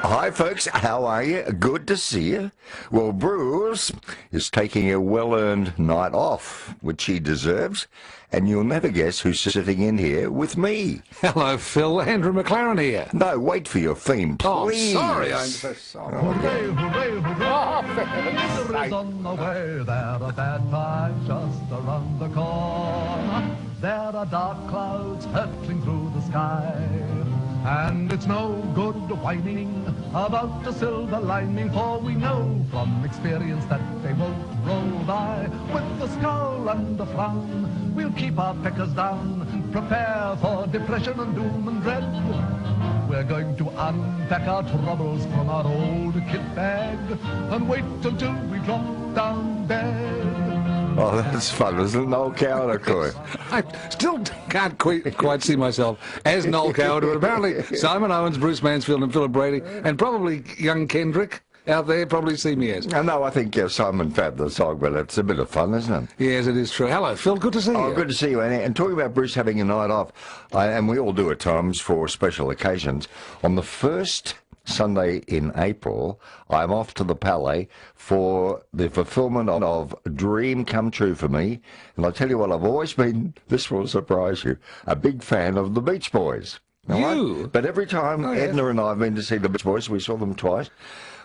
Hi folks, how are you? Good to see you. Well, Bruce is taking a well-earned night off, which he deserves, and you'll never guess who's sitting in here with me. Hello, Phil. Andrew McLaren here. No, wait for your theme, please. Oh, sorry, I'm so sorry. Hooray, hooray, hooray! Winter is on the way, there are bad times just around the corner. There are dark clouds hurtling through the sky. And it's no good whining about a silver lining, for we know from experience that they won't roll by. With a scowl and a frown, we'll keep our peckers down, prepare for depression and doom and dread. We're going to unpack our troubles from our old kit bag and wait until we drop down dead. Oh, that's fun, isn't it, Noel Coward? I still can't quite see myself as Noel Coward, but apparently Simon Owens, Bruce Mansfield and Philip Brady, and probably young Kendrick out there probably see me as. No, I think Simon fabbed the song, but it's a bit of fun, isn't it? Yes, it is true. Hello, Phil. Good to see you. Oh, good to see you. And talking about Bruce having a night off, and we all do at times for special occasions, on the first Sunday in April, I'm off to the Palais for the fulfilment of a dream come true for me. And I'll tell you what, I've always been, this will surprise you, a big fan of the Beach Boys. You? But every time Edna and I have been to see the Beach Boys, we saw them twice.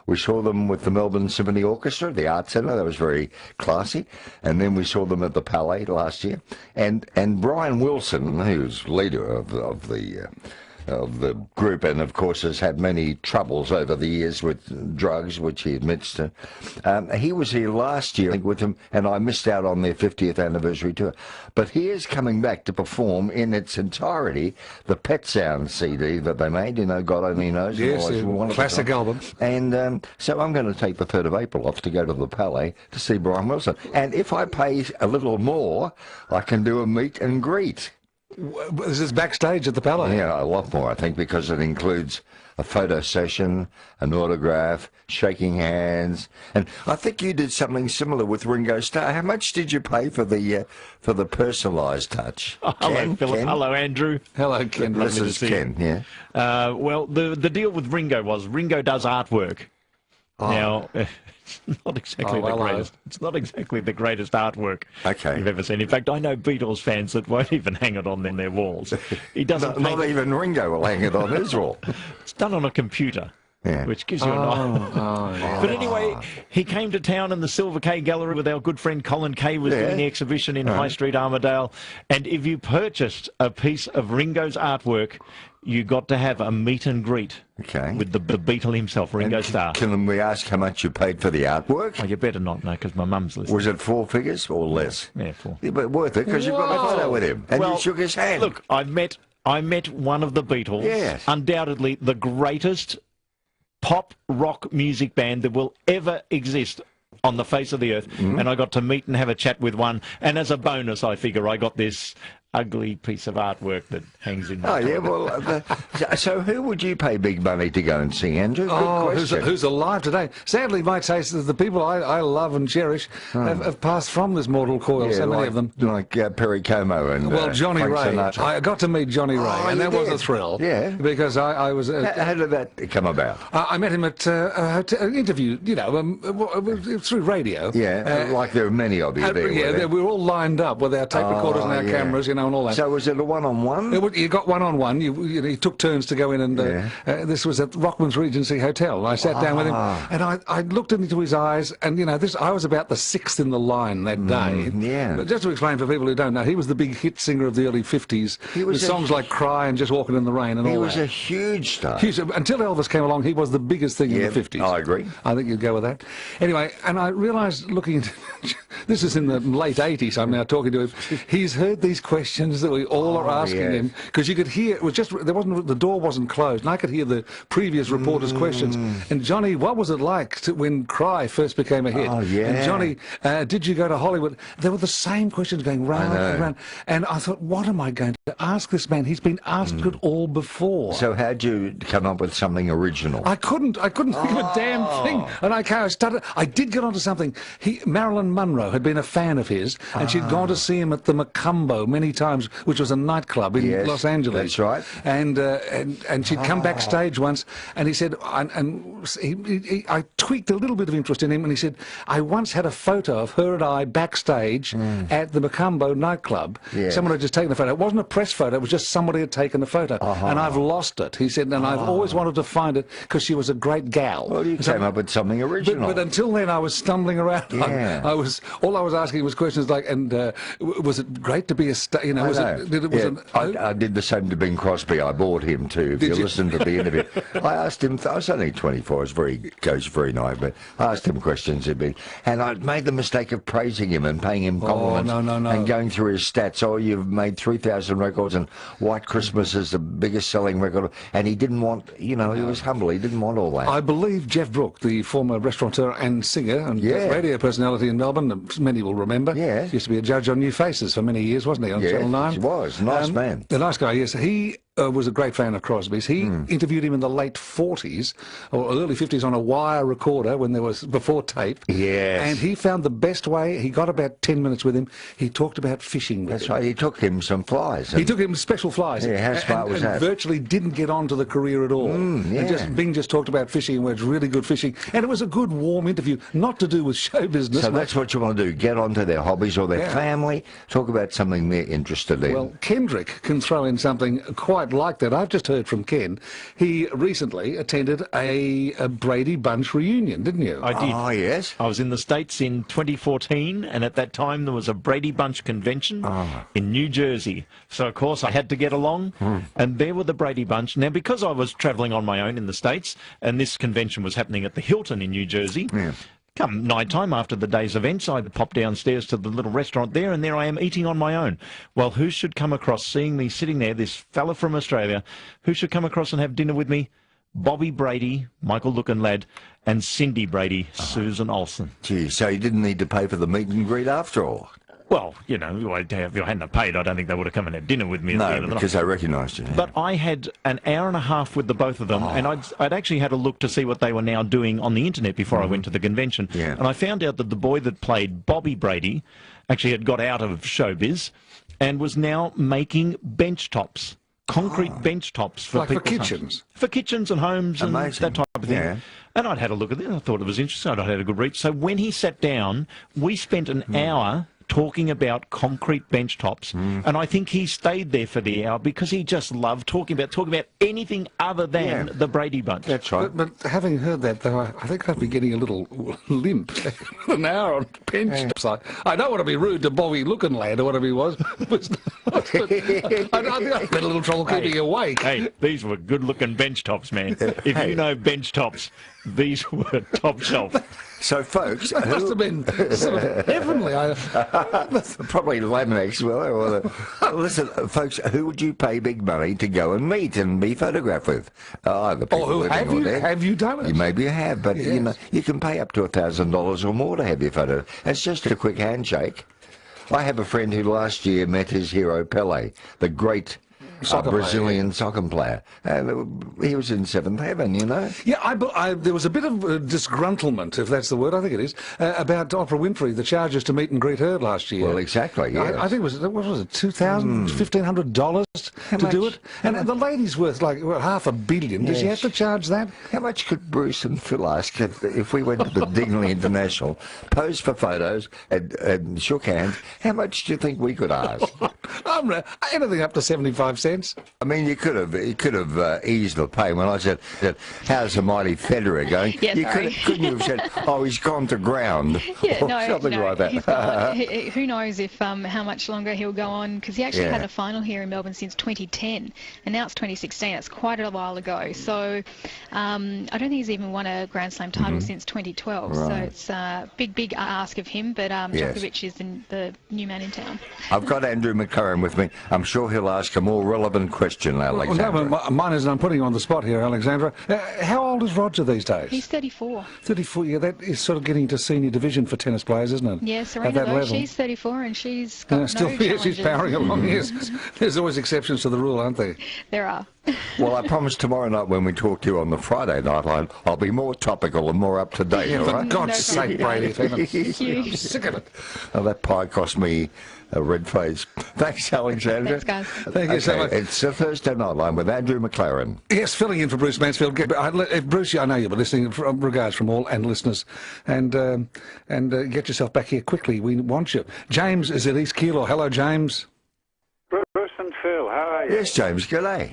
We saw them with the Melbourne Symphony Orchestra, the Art Centre. That was very classy. And then we saw them at the Palais last year. And Brian Wilson, who's leader of the group, and of course has had many troubles over the years with drugs, which he admits to. He was here last year with him, and I missed out on their 50th anniversary tour. But he is coming back to perform in its entirety the Pet Sound CD that they made, you know, God Only Knows. Yes, classic album. And so I'm going to take the 3rd of April off to go to the Palais to see Brian Wilson. And if I pay a little more, I can do a meet and greet. This is backstage at the Palais. Yeah, a lot more, I think, because it includes a photo session, an autograph, shaking hands, and I think you did something similar with Ringo Starr. How much did you pay for the personalised touch? Oh, hello, Philip. Hello, Andrew. Hello, Ken. This is Ken. Yeah. Well, the deal with Ringo was Ringo does artwork. Oh. Now, it's not exactly the greatest. It's not exactly the greatest artwork you've ever seen. In fact, I know Beatles fans that won't even hang it on their walls. He doesn't. Not even Ringo will hang it on his wall. It's done on a computer. Yeah. Which gives you an idea. But anyway, he came to town in the Silver K Gallery with our good friend Colin Kay was doing the exhibition in High Street, Armadale. And if you purchased a piece of Ringo's artwork, you got to have a meet and greet with the Beatle himself, Ringo Starr. Can we ask how much you paid for the artwork? Oh, you better not know, because my mum's listening. Was it 4 figures or less? Yeah, 4. Yeah, but worth it, because you've got a photo with him. And you shook his hand. Look, I met one of the Beatles. Yes. Undoubtedly the greatest pop rock music band that will ever exist on the face of the earth, and I got to meet and have a chat with one, and as a bonus I figure I got this ugly piece of artwork that hangs in my toilet. Well, so who would you pay big money to go and see, Andrew? Who's alive today? Sadly, my taste is the people I love and cherish have passed from this mortal coil, so many of them. Like Perry Como and Johnny Frank Ray. Sinatra. I got to meet Johnny Ray, and that was a thrill. Yeah. Because I was... How did that come about? I met him at an interview, you know, through radio. Yeah, like there were many of you there. Yeah, we were all lined up with our tape recorders and our cameras, you know, and all that. So was it a one-on-one? You got one-on-one. You took turns to go in, and this was at Rockman's Regency Hotel. I sat down with him, and I looked into his eyes, and, you know, I was about the 6th in the line that day. Yeah. But just to explain for people who don't know, he was the big hit singer of the early 50s, with songs like Cry and Just Walking in the Rain and all that. He was a huge star. Until Elvis came along, he was the biggest thing in the 50s. I agree. I think you'd go with that. Anyway, and I realised looking into... this is in the late 80s, I'm now talking to him. He's heard these questions that we all are asking him, because you could hear, it was just, the door wasn't closed, and I could hear the previous reporters' questions. And Johnny, what was it like when Cry first became a hit? Oh, yeah. And Johnny, did you go to Hollywood? There were the same questions going round and round. And I thought, what am I going to ask this man? He's been asked it all before. So how'd you come up with something original? I couldn't think of a damn thing. And I did get onto something. Marilyn Monroe had been a fan of his, and she'd gone to see him at the Macumbo many Times, which was a nightclub in Los Angeles. That's right. And she'd come backstage once, and he said, I tweaked a little bit of interest in him, and he said, I once had a photo of her and I backstage at the Macumbo nightclub. Yeah. Someone had just taken the photo. It wasn't a press photo, it was just somebody had taken the photo. And I've lost it, he said, and I've always wanted to find it because she was a great gal. Well, you came up with something original. But until then, I was stumbling around. Yeah. All I was asking was questions like, and was it great to be a star? You know, I did the same to Bing Crosby. I bought him too. If you listen to the interview, I asked him. I was only 24. Goes very nice, but I asked him questions a bit, and I made the mistake of praising him and paying him compliments. No. And going through his stats. Oh, you've made 3,000 records, and White Christmas is the biggest selling record. And he didn't want, he was humble. He didn't want all that. I believe Jeff Brooke, the former restaurateur and singer and radio personality in Melbourne, many will remember, used to be a judge on New Faces for many years, wasn't he, on Channel 9? He was. Nice man. A nice guy, yes. He was a great fan of Crosby's. He interviewed him in the late 40s or early 50s on a wire recorder when there was before tape. Yes. And he found the best way. He got about 10 minutes with him. He talked about fishing with him. That's right. He took him some flies. He took him special flies. Yeah, how smart was that? Virtually didn't get on to the career at all. And Bing just talked about fishing, where it's really good fishing. And it was a good, warm interview, not to do with show business. So that's what you want to do. Get onto their hobbies or their family. Talk about something they're interested in. Well, Kendrick can throw in something quite like that. I've just heard from Ken. He recently attended a Brady Bunch reunion, didn't you? I did. Oh, yes. I was in the States in 2014, and at that time there was a Brady Bunch convention in New Jersey. So, of course, I had to get along, and there were the Brady Bunch. Now, because I was travelling on my own in the States, and this convention was happening at the Hilton in New Jersey, come night time after the day's events, I popped downstairs to the little restaurant there, and there I am eating on my own. Well, who should come across, seeing me sitting there, this fella from Australia, who should come across and have dinner with me? Bobby Brady, Michael Lookin Lad, and Cindy Brady, Susan Olsen. Gee, so you didn't need to pay for the meet and greet after all? Well, if I hadn't paid, I don't think they would have come and had dinner with me. No, because they recognised you. But I had an hour and a half with the both of them, and I'd actually had a look to see what they were now doing on the internet before I went to the convention. Yeah. And I found out that the boy that played Bobby Brady actually had got out of showbiz and was now making bench tops. Concrete bench tops for like for kitchens? For kitchens and homes and that type of thing. Yeah. And I'd had a look at it, and I thought it was interesting. I'd had a good read. So when he sat down, we spent an hour talking about concrete bench tops, and I think he stayed there for the hour because he just loved talking about anything other than the Brady Bunch. That's right. But having heard that, though, I think I'd be getting a little limp. An hour on bench tops. I don't want to be rude to Bobby Lookin Lad or whatever he was, but I think I'd have a little trouble keeping awake. Hey, these were good-looking bench tops, man. If you know bench tops, these were top shelf. So, folks, it must have been sort of heavenly. Probably Laminax. Listen, folks, who would you pay big money to go and meet and be photographed with? The people have you done it? Maybe you have, but you can pay up to $1,000 or more to have your photo. It's just a quick handshake. I have a friend who last year met his hero Pelé, the great Brazilian soccer player. He was in seventh heaven, Yeah, there was a bit of disgruntlement, if that's the word, I think it is, about Oprah Winfrey, the charges to meet and greet her last year. Well, exactly, yes. I think it was $2,000, $1,500 to do it? And the lady's worth like $500 million. Does she have to charge that? How much could Bruce and Phil ask if we went to the Dingley International, posed for photos and shook hands? How much do you think we could ask? Anything up to 75 cents. I mean, you could have eased the pain. When I said, how's the mighty Federer going? Couldn't you have said, oh, he's gone to ground? Something like that. Who knows if how much longer he'll go on, because he actually had a final here in Melbourne since 2010, and now it's 2016. That's quite a while ago. So I don't think he's even won a Grand Slam title since 2012. Right. So it's a big ask of him, but Djokovic is the new man in town. I've got Andrew McLaren with me. I'm sure he'll ask a more relevant question, Alexandra. Well, mine is, I'm putting you on the spot here, Alexandra. How old is Roger these days? He's 34. 34, yeah, that is sort of getting to senior division for tennis players, isn't it? Yeah, Serena, though, she's 34 and she's got no challenges. She's powering along, yes. There's always exceptions to the rule, aren't there? There are. Well, I promise tomorrow night when we talk to you on the Friday Nightline, I'll be more topical and more up to date. Yeah, all for right? God's No sake, problem. Brady. I'm sick of it. Oh, that pie cost me a red face. Thanks, Alexandra. Thanks, guys. Thank you so much. It's the Thursday Nightline with Andrew McLaren. Yes, filling in for Bruce Mansfield. Bruce, I know you'll be listening. Regards from all and listeners, and get yourself back here quickly. We want you. James is at East Keilor. Hello, James. Bruce and Phil, how are you? Yes, James, g'day.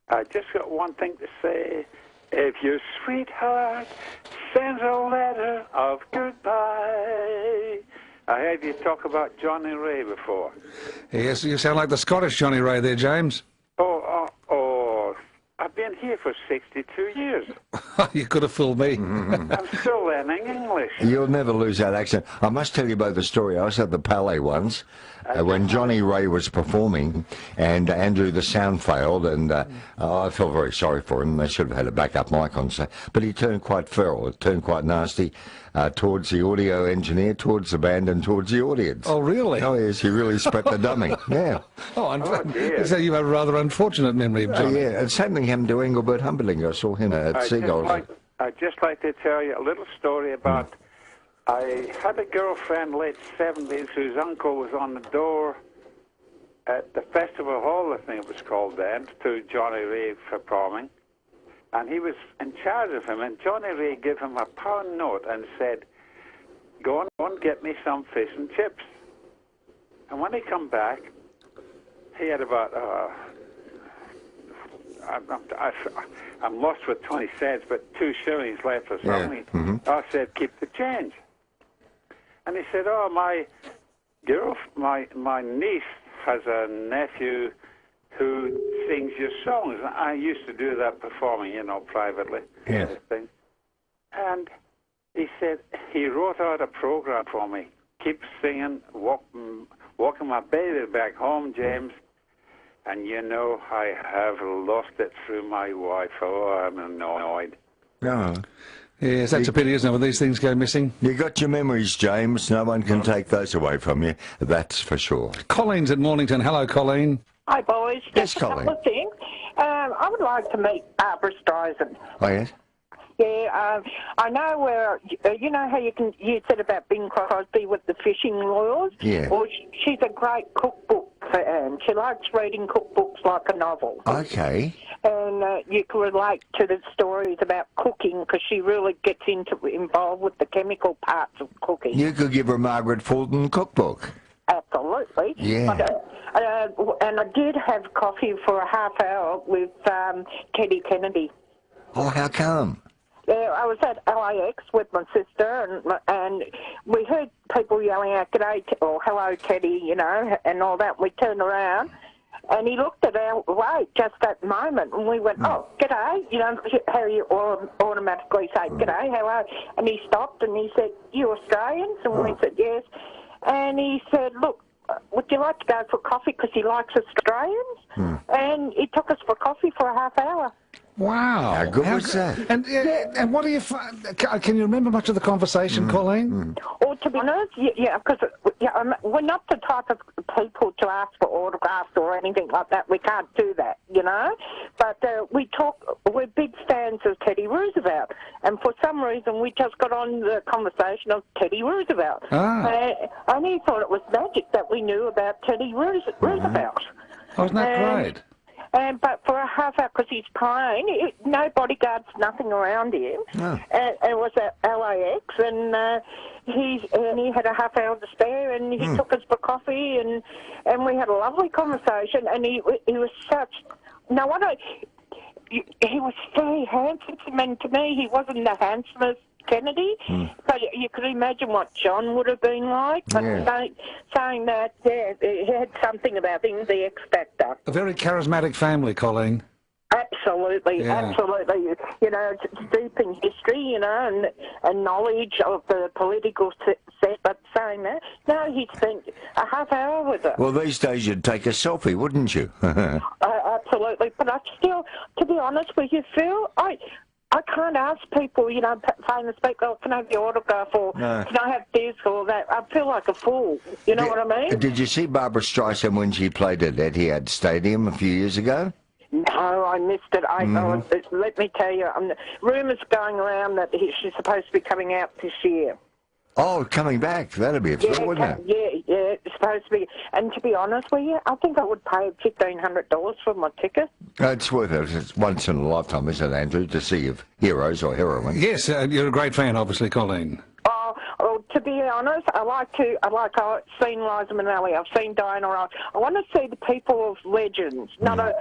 I just got one thing to say. If your sweetheart sends a letter of goodbye. I heard you talk about Johnny Ray before. Yes, you sound like the Scottish Johnny Ray there, James. Oh, I've been here for 62 years. You could have fooled me. I'm still learning English. You'll never lose that accent. I must tell you about the story. I was at the Palais once when Johnny Ray was performing and Andrew, the sound failed, and I felt very sorry for him. They should have had a backup mic on, but he turned quite feral. It turned quite nasty towards the audio engineer, towards the band, and towards the audience. Oh, really? Oh, yes, he really spread the dummy. Yeah. dear. So you have a rather unfortunate memory of Johnny. Yeah, and same thing happened to Engelbert Humberling. I saw him at Seagulls. I'd just like to tell you a little story about... I had a girlfriend, late 70s, whose uncle was on the door at the Festival Hall, I think it was called then, to Johnny Ray performing. And he was in charge of him, and Johnny Ray gave him a £1 note and said, go on, get me some fish and chips. And when he come back, he had about... I'm lost with 20 cents, but 2 shillings left or something. Yeah. I said, keep the change. And he said, oh, my niece has a nephew who sings your songs. I used to do that performing, privately. Yeah. And he said, he wrote out a program for me. Keep singing, walking my baby back home, James. And I have lost it through my wife. Oh, I'm annoyed. No. Yes, that's a pity, isn't it, when these things go missing? You got your memories, James. No one can take those away from you. That's for sure. Colleen's at Mornington. Hello, Colleen. Hi, boys. Yes, Just a couple Colleen. of things. I would like to meet Barbara Streisand. Oh, yes? Yeah, I know where, you know how you said about Bing Crosby with the fishing lures? Yeah. Well, she's a great cookbook fan. She likes reading cookbooks like a novel. Okay. And you can relate to the stories about cooking because she really gets involved with the chemical parts of cooking. You could give her a Margaret Fulton cookbook. Absolutely. Yeah. And I did have coffee for a half hour with Teddy Kennedy. Oh, how come? Yeah, I was at LAX with my sister, and we heard people yelling out, "G'day," or "Hello, Teddy," and all that. We turned around, and he looked at our way just that moment, and we went, "Oh, g'day," how you automatically say, "G'day, hello," and he stopped, and he said, "You Australians?" And we said, "Yes," and he said, "Look, would you like to go for coffee?" Because he likes Australians, and he took us for coffee for a half hour. Wow. How good was that? And what do you... Can you remember much of the conversation, Colleen? Or to be honest, because we're not the type of people to ask for autographs or anything like that. We can't do that, But we're big fans of Teddy Roosevelt. And for some reason, we just got on the conversation of Teddy Roosevelt. And he thought it was magic that we knew about Teddy Roosevelt. Oh, isn't that great? But for a half hour, because he's playing, no bodyguards, nothing around him. Oh. And it was at LAX, and he had a half hour to spare, and he took us for coffee, and we had a lovely conversation. And he was such. Now, he was very handsome, and to me, he wasn't the handsomest Kennedy, but you could imagine what John would have been like. But saying that, he had something about him, the X Factor. A very charismatic family, Colleen. Absolutely, absolutely. It's deep in history, and knowledge of the political set, but saying that, no, he spent a half hour with her. Well, these days you'd take a selfie, wouldn't you? Absolutely, but I still, to be honest with you, Phil, I can't ask people, famous people, "Oh, can I have your autograph?" or "Can I have this or that?" I feel like a fool. What I mean? Did you see Barbara Streisand when she played at Etihad Stadium a few years ago? No, I missed it. Let me tell you, rumours going around that she's supposed to be coming out this year. Oh, coming back. That'd be a thrill, wouldn't it? Yeah, it's supposed to be. And to be honest with you, I think I would pay $1,500 for my ticket. It's worth it. It's once in a lifetime, isn't it, Andrew, to see your heroes or heroines? Yes, you're a great fan, obviously, Colleen. Oh, to be honest, I've seen Liza Minnelli, I've seen Diana Ross. I want to see the people of legends, not a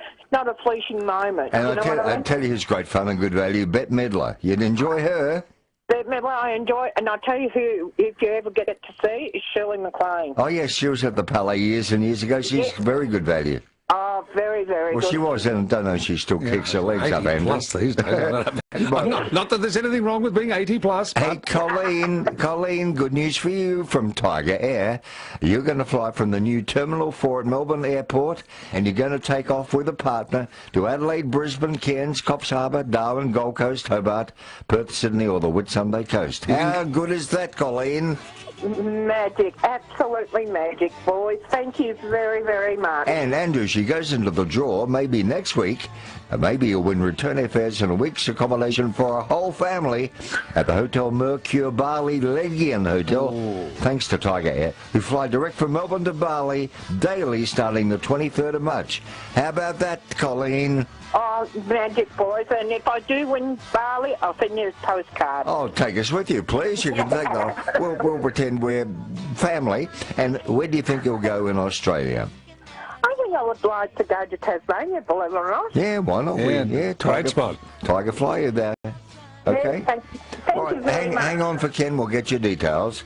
fleeting moment. And I tell you who's great fun and good value, Bette Midler. You'd enjoy her. Bette Midler, I enjoy, and I'll tell you who, if you ever get it to see, is Shirley MacLaine. Oh, yes, she was at the Palais years and years ago. She's very good value. Oh, very, very good. Well, she was, and I don't know if she still kicks her legs up, Andrew. Plus these days. Not that there's anything wrong with being 80 plus. But... Hey, Colleen, good news for you from Tiger Air. You're going to fly from the new Terminal 4 at Melbourne Airport, and you're going to take off with a partner to Adelaide, Brisbane, Cairns, Coffs Harbour, Darwin, Gold Coast, Hobart, Perth, Sydney, or the Whitsunday Coast. How good is that, Colleen? Magic, absolutely magic, boys. Thank you very, very much. And Andrew, she goes into the draw maybe next week. Maybe you'll win return airfares and a week's accommodation for a whole family at the Hotel Mercure Bali Legion Hotel. Ooh. Thanks to Tiger Air, who fly direct from Melbourne to Bali daily starting the 23rd of March. How about that, Colleen? Oh, magic, boys. And if I do win Bali, I'll send you a postcard. Oh, take us with you, please. You can take them. We'll pretend we're family. And where do you think you'll go in Australia? I think I would like to go to Tasmania, believe it or not. Yeah, why not? Great spot. Tiger fly you there. Okay. Yeah, thank you very much. Hang on for Ken. We'll get your details.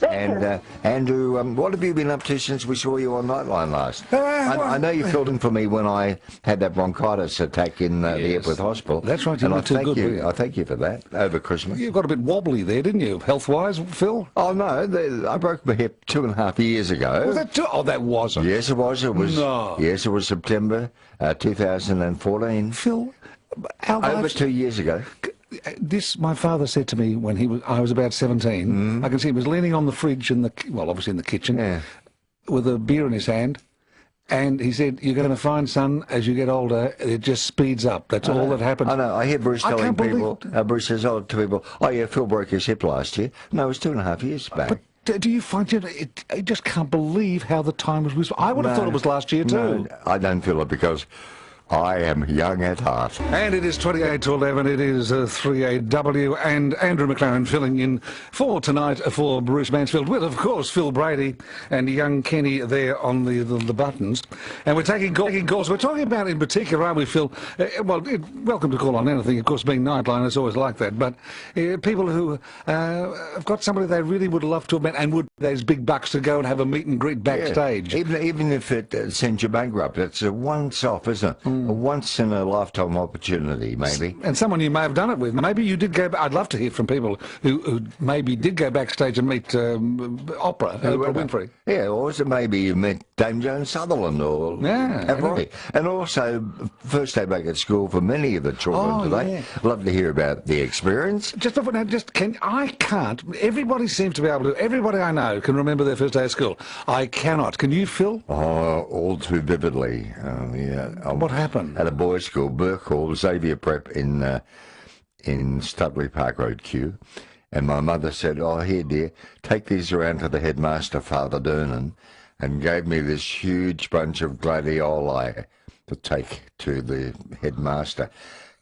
And Andrew, what have you been up to since we saw you on Nightline last? I know you filled in for me when I had that bronchitis attack in the Epworth Hospital. That's right. And I thank you for that over Christmas. You got a bit wobbly there, didn't you, health-wise, Phil? Oh no, I broke my hip 2.5 years ago. Was that that wasn't. Yes, it was. It was. No. Yes, it was September 2014. Phil, over 2 years ago. This, my father said to me when I was about 17. I can see he was leaning on the fridge obviously in the kitchen, with a beer in his hand. And he said, "You're going to find, son, as you get older, it just speeds up. That's all that happens." I know. I hear Bruce telling people. Bruce says, to people, "Oh yeah, Phil broke his hip last year." No, it was 2.5 years back. But do you find I just can't believe how the time was? I would have thought it was last year too. No, I don't feel it because I am young at heart. And it is 28 to 11. It is 3AW and Andrew McLaren filling in for tonight for Bruce Mansfield with, of course, Phil Brady and young Kenny there on the buttons. And we're taking calls. We're talking about in particular, aren't we, Phil? Welcome to call on anything. Of course, being Nightline, it's always like that. But people who have got somebody they really would love to have met and would those big bucks to go and have a meet and greet backstage. Yeah. Even if it sends you bankrupt, it's a once-off, isn't it? A once-in-a-lifetime opportunity, maybe. And someone you may have done it with. Maybe you did go... I'd love to hear from people who maybe did go backstage and meet Oprah Winfrey. Yeah, or was it maybe you met Dame Joan Sutherland or... Anyway. And also, first day back at school for many of the children today. Yeah. Love to hear about the experience. I can't... Everybody seems to be able to... Everybody I know can remember their first day of school. I cannot. Can you, Phil? Oh, all too vividly. What happened? At a boys' school, Burke Hall, Xavier Prep in Studley Park Road, Kew. And my mother said, "Oh, here, dear, take these around to the headmaster, Father Dernan," and gave me this huge bunch of gladioli to take to the headmaster.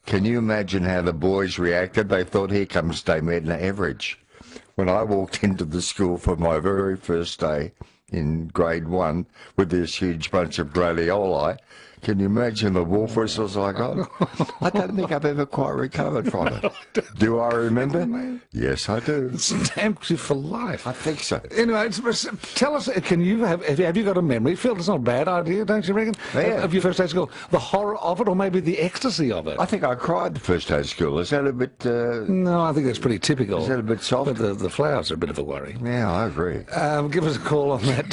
Can you imagine how the boys reacted? They thought, here comes Dame Edna Everidge. When I walked into the school for my very first day in grade 1 with this huge bunch of gladioli, can you imagine the wolf whistles I got? I don't think I've ever quite recovered from it. Do I remember? Yes, I do. Stamped you for life. I think so. Anyway, tell us, have you got a memory? Phil, it's not a bad idea, don't you reckon? Yeah. Of your first day of school. The horror of it, or maybe the ecstasy of it? I think I cried the first day of school. Is that a bit... No, I think that's pretty typical. Is that a bit soft? But the flowers are a bit of a worry. Yeah, I agree. Give us a call on that.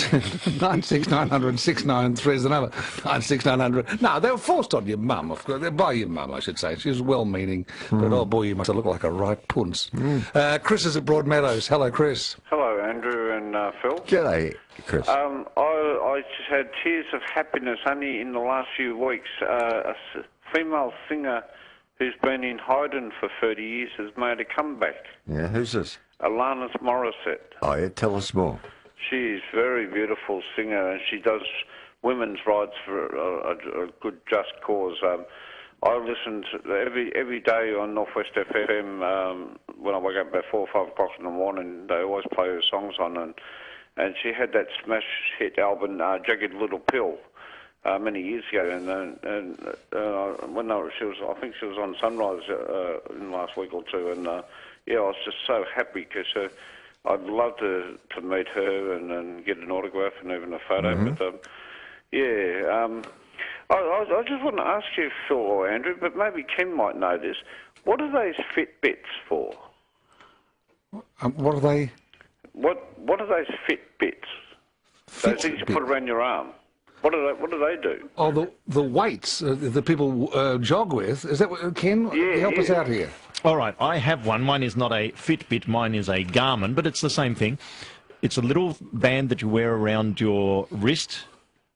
96900 693 is the number. 96900. No, they were forced on your mum, of course. By your mum, I should say. She was well-meaning, but oh boy, you must have looked like a right punce. Chris is at Broadmeadows. Hello, Chris. Hello, Andrew and Phil. G'day, Chris. I just had tears of happiness only in the last few weeks. A female singer who's been in hiding for 30 years has made a comeback. Yeah, who's this? Alanis Morissette. Oh, yeah, tell us more. She is a very beautiful singer, and she does women's rights for a good just cause. I listen to every day on Northwest FM when I wake up about 4 or 5 o'clock in the morning. They always play her songs on, and she had that smash hit album, Jagged Little Pill, many years ago, and when she was, I think she was on Sunrise in the last week or two, and yeah, I was just so happy because I'd love to meet her and get an autograph and even a photo. But I just want to ask you, Phil or Andrew, but maybe Ken might know this. What are those Fitbits for? What are they? What are those Fitbits? Those things you put around your arm. What do they do? Oh, the weights that people jog with. Is that what, Ken? Help us out here. All right, I have one. Mine is not a Fitbit, mine is a Garmin, but it's the same thing. It's a little band that you wear around your wrist.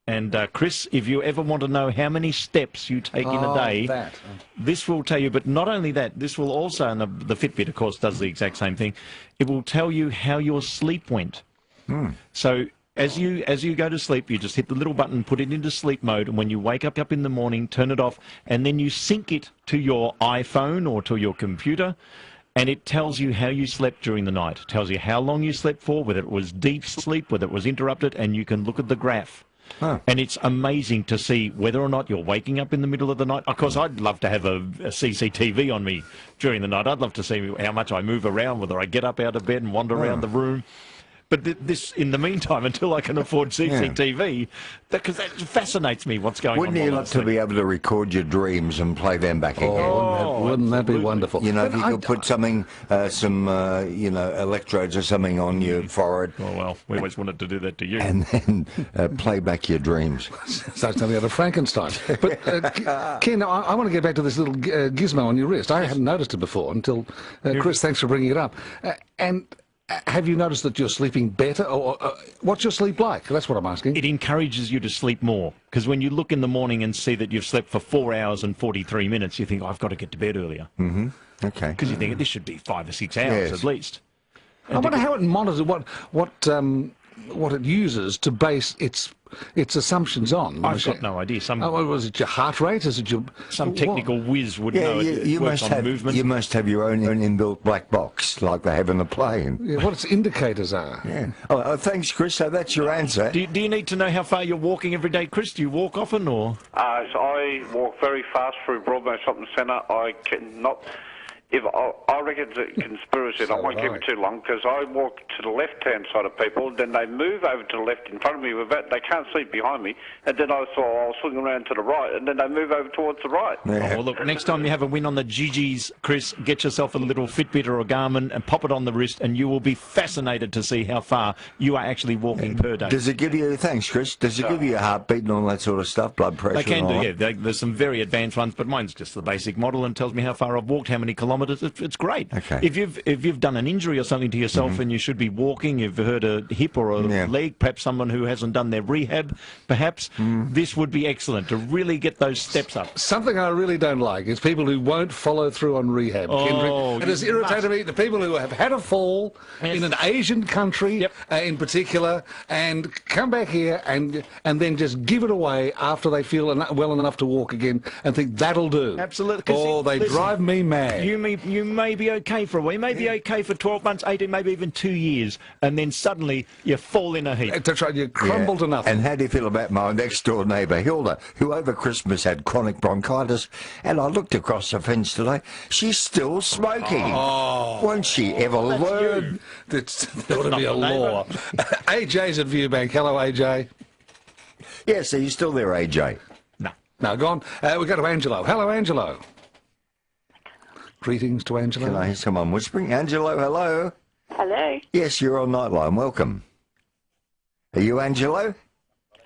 And, Chris, if you ever want to know how many steps you take in a day, this will tell you. But not only that, this will also, and the Fitbit, of course, does the exact same thing, it will tell you how your sleep went. So as you go to sleep, you just hit the little button, put it into sleep mode, and when you wake up in the morning, turn it off, and then you sync it to your iPhone or to your computer, and it tells you how you slept during the night. It tells you how long you slept for, whether it was deep sleep, whether it was interrupted, and you can look at the graph. And it's amazing to see whether or not you're waking up in the middle of the night. Of course, I'd love to have a CCTV on me during the night. I'd love to see how much I move around, whether I get up out of bed and wander around the room. But this, in the meantime, until I can afford CCTV, because that fascinates me, what's going on. Wouldn't you like to be able to record your dreams and play them back again? Wouldn't that be wonderful? You know, if you could put something, some electrodes or something on your forehead. Oh, well, we always wanted to do that to you. And then play back your dreams. So something out of Frankenstein. But, Ken, I want to get back to this little gizmo on your wrist. I hadn't noticed it before until, Chris, thanks for bringing it up. Have you noticed that you're sleeping better? Or what's your sleep like? That's what I'm asking. It encourages you to sleep more, because when you look in the morning and see that you've slept for 4 hours and 43 minutes, you think, I've got to get to bed earlier. Okay. Because you think this should be 5 or 6 hours at least. I wonder how it monitors what it uses to base its assumptions on. I've got no idea. Was it your heart rate? Is it your some technical whiz would know? You must have movement. You must have your own inbuilt black box like they have in a plane. Yeah, what its indicators are. Yeah. Oh, thanks, Chris. So that's your answer. Do you need to know how far you're walking every day, Chris? Do you walk often, or? So I walk very fast through Broadway Shopping Centre. I cannot. I reckon it's a conspiracy, and I won't keep it too long, because I walk to the left-hand side of people, then they move over to the left in front of me with that. They can't see behind me, and then I'll swing around to the right, and then they move over towards the right. Yeah. Oh, well, look, next time you have a win on the GGs, Chris, get yourself a little Fitbit or a Garmin and pop it on the wrist, and you will be fascinated to see how far you are actually walking per day. Does it give you, thanks, Chris, does it give you a heartbeat and all that sort of stuff, blood pressure? They can and all do, that? yeah. There's some very advanced ones, but mine's just the basic model and tells me how far I've walked, how many kilometres. It's great. Okay. If you've done an injury or something to yourself and you should be walking, you've hurt a hip or a leg, perhaps someone who hasn't done their rehab, perhaps, this would be excellent to really get those steps up. Something I really don't like is people who won't follow through on rehab, Kendrick. It has irritated me, the people who have had a fall in an Asian country in particular and come back here and then just give it away after they feel well enough to walk again and think that'll do. Absolutely. Oh, they drive me mad. You may be okay for a while. You may be okay for 12 months, 18, maybe even 2 years, and then suddenly you fall in a heap. That's right, you crumble to nothing. And how do you feel about my next-door neighbour, Hilda, who over Christmas had chronic bronchitis, and I looked across the fence today, she's still smoking. Won't she ever learn? There ought to be a law. AJ's at Viewbank. Hello, AJ. Yes, are you still there, AJ? No, go on. We go to Angelo. Hello, Angelo. Greetings to Angelo. Can I hear someone whispering? Angelo, hello? Hello. Yes, you're on Nightline. Welcome. Are you Angelo?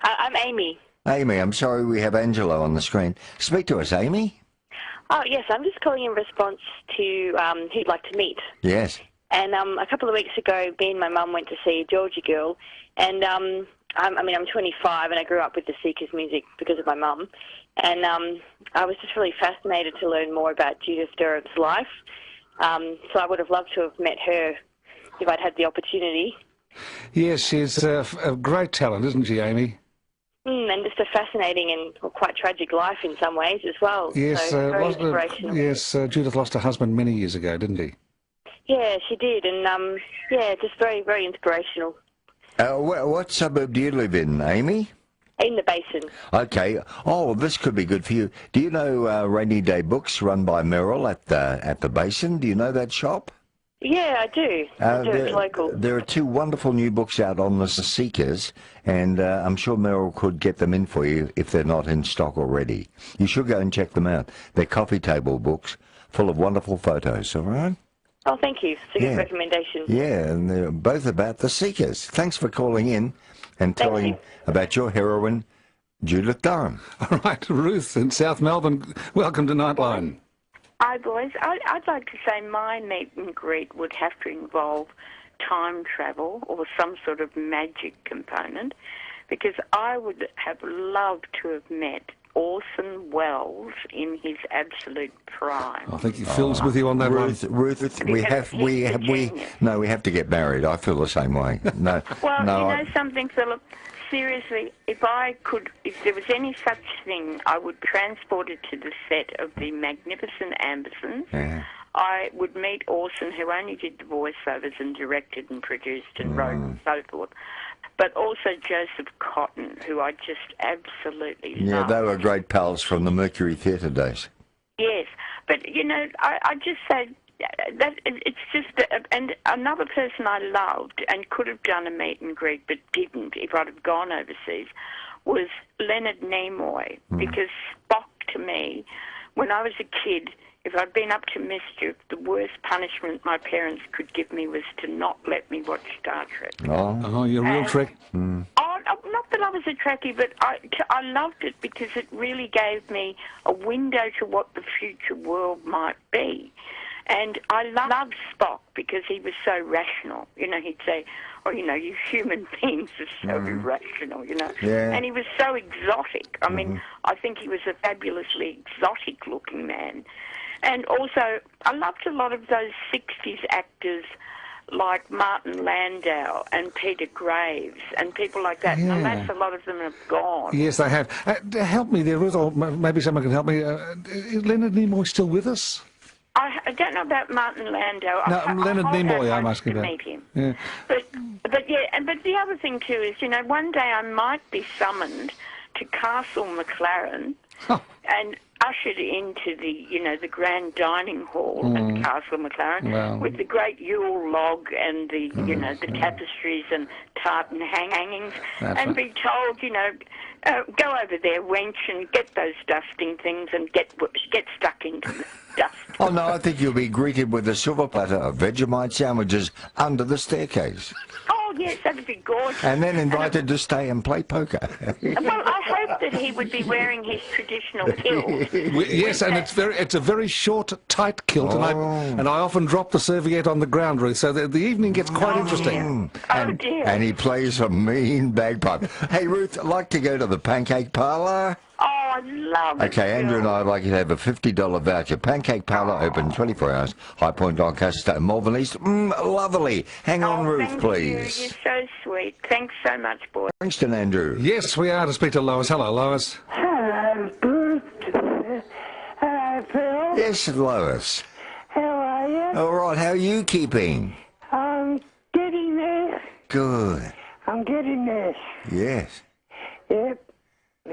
I'm Amy. Amy, I'm sorry we have Angelo on the screen. Speak to us, Amy. Oh, yes, I'm just calling in response to who'd like to meet. Yes. And a couple of weeks ago, me and my mum went to see Georgie Girl, and I'm 25 and I grew up with the Seekers music because of my mum. And I was just really fascinated to learn more about Judith Durham's life. So I would have loved to have met her if I'd had the opportunity. Yes, she's a great talent, isn't she, Amy? And just a fascinating and quite tragic life in some ways as well. Yes, so very inspirational. Yes, Judith lost her husband many years ago, didn't he? Yeah, she did, and yeah, just very, very inspirational. What suburb do you live in, Amy? In the Basin. Okay. Oh, this could be good for you. Do you know Rainy Day Books run by Merrill at the Basin? Do you know that shop? Yeah, I do. It's local. There are 2 wonderful new books out on the Seekers, and I'm sure Merrill could get them in for you if they're not in stock already. You should go and check them out. They're coffee table books full of wonderful photos, all right? Oh, thank you. It's a good recommendation. Yeah, and they're both about the Seekers. Thanks for calling in and telling about your heroine, Judith Durham. All right, Ruth in South Melbourne, welcome to Nightline. Hi, boys. I'd like to say my meet and greet would have to involve time travel or some sort of magic component, because I would have loved to have met Orson Welles in his absolute prime. I think Phil's with you on that one. Ruth, we have to get married. I feel the same way. No, well, no, you know something, Philip. Seriously, if there was any such thing, I would transport it to the set of the Magnificent Ambersons. Yeah. I would meet Orson, who only did the voiceovers and directed and produced and wrote and so forth, but also Joseph Cotton, who I just absolutely loved. Yeah, they were great pals from the Mercury Theatre days. Yes, but, you know, I just say that it's just, and another person I loved and could have done a meet and greet but didn't if I'd have gone overseas was Leonard Nimoy, because Spock to me, when I was a kid, if I'd been up to mischief, the worst punishment my parents could give me was to not let me watch Star Trek. Oh, you're a real Trek. Not that I was a Trekkie, but I loved it because it really gave me a window to what the future world might be. And I loved Spock because he was so rational. You know, he'd say, oh, you know, you human beings are so irrational, you know. Yeah. And he was so exotic. I mean, I think he was a fabulously exotic-looking man. And also, I loved a lot of those 60s actors like Martin Landau and Peter Graves and people like that. Yeah. And that's a lot of them have gone. Yes, they have. Help me there, Ruth, or maybe someone can help me. Is Leonard Nimoy still with us? I don't know about Martin Landau. No, Leonard Nimoy, I'm asking about. Meet him. Yeah. But the other thing too is, you know, one day I might be summoned to Castle McLaren and ushered into the, you know, the grand dining hall at Castle McLaren with the great Yule log and the, you know, the tapestries and tartan hangings, and be told, you know, go over there, wench, and get those dusting things and get stuck into the dust. Oh, no, I think you'll be greeted with a silver platter of Vegemite sandwiches under the staircase. Oh, yes, that'd be gorgeous. And then invited to stay and play poker. Well, I hope that he would be wearing his traditional kilt. Yes, and it's a very short, tight kilt, and I often drop the serviette on the ground, Ruth, so the evening gets quite interesting. Oh, dear. And he plays a mean bagpipe. Hey, Ruth, I'd like to go to the Pancake Parlour. Oh, I love it. Okay, Andrew and I would like you to have a $50 voucher. Pancake Parlour open 24 hours. High Point, Doncaster, Malvern East. Lovely. Hang on, Ruth, please. You're so sweet. Thanks so much, boy. Frankston, Andrew. Yes, we are to speak to Lois. Hello, Lois. Hello, Bruce. Hello, Phil. Yes, Lois. How are you? All right, how are you keeping? I'm getting there. Good. I'm getting there. Yes. Yep.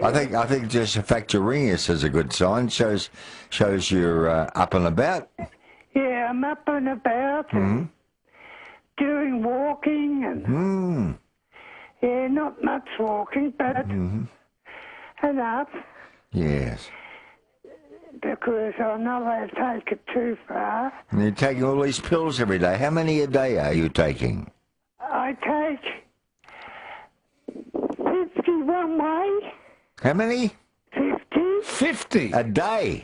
I think just the fact you're ringing us is a good sign. Shows you're up and about. Yeah, I'm up and about and doing walking and yeah, not much walking, but enough. Yes. Because I'm not allowed to take it too far. And you're taking all these pills every day. How many a day are you taking? I take 51 way. How many? 50. 50? A day?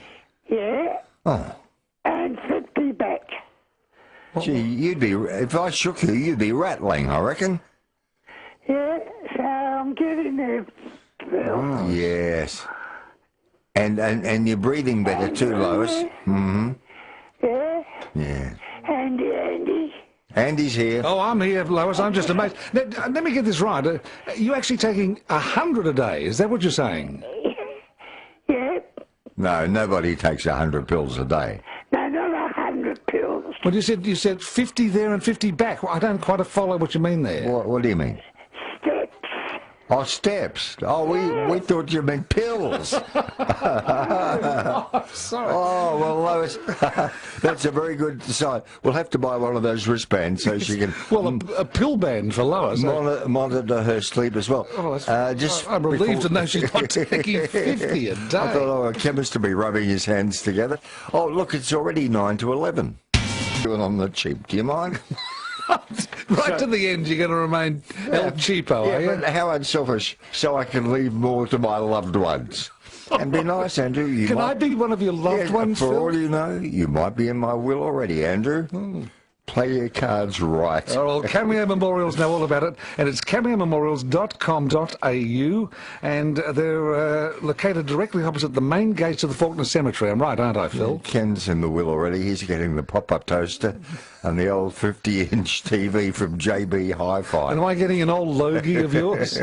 Yeah. Oh. And 50 back. Gee, if I shook you, you'd be rattling, I reckon. Yeah, so I'm getting there, Phil. Yes. And you're breathing better too, Lois. Mm-hmm. Yeah. Yeah. Andy. Andy's here. Oh, I'm here, Lois. I'm just amazed. Let me get this right. You're actually taking 100 a day. Is that what you're saying? Yeah. No, nobody takes 100 pills a day. No, not 100 pills. Well, you said 50 there and 50 back. Well, I don't quite follow what you mean there. What do you mean? Steps. Oh, steps. Oh, we thought you meant pills. Oh, sorry. Oh, well, Lois, that's a very good sign. We'll have to buy one of those wristbands so she can... Well, a pill band for Lois. Monitor her sleep as well. Oh, I'm relieved to know she's not taking 50 a day. I thought, a chemist to be rubbing his hands together. Oh, look, it's already 9 to 11. Doing on the cheap. Do you mind? Right to the end, you're going to remain El Cheapo, are you? But how unselfish, so I can leave more to my loved ones. And be nice, Andrew. Can I be one of your loved ones, For Phil? all you know, you might be in my will already, Andrew. Play your cards right. Oh, well, Cameo Memorials know all about it, and it's cameomemorials.com.au, and they're located directly opposite the main gates of the Faulkner Cemetery. I'm right, aren't I, Phil? Ken's in the will already. He's getting the pop-up toaster and the old 50-inch TV from JB Hi-Fi. And am I getting an old Logie of yours?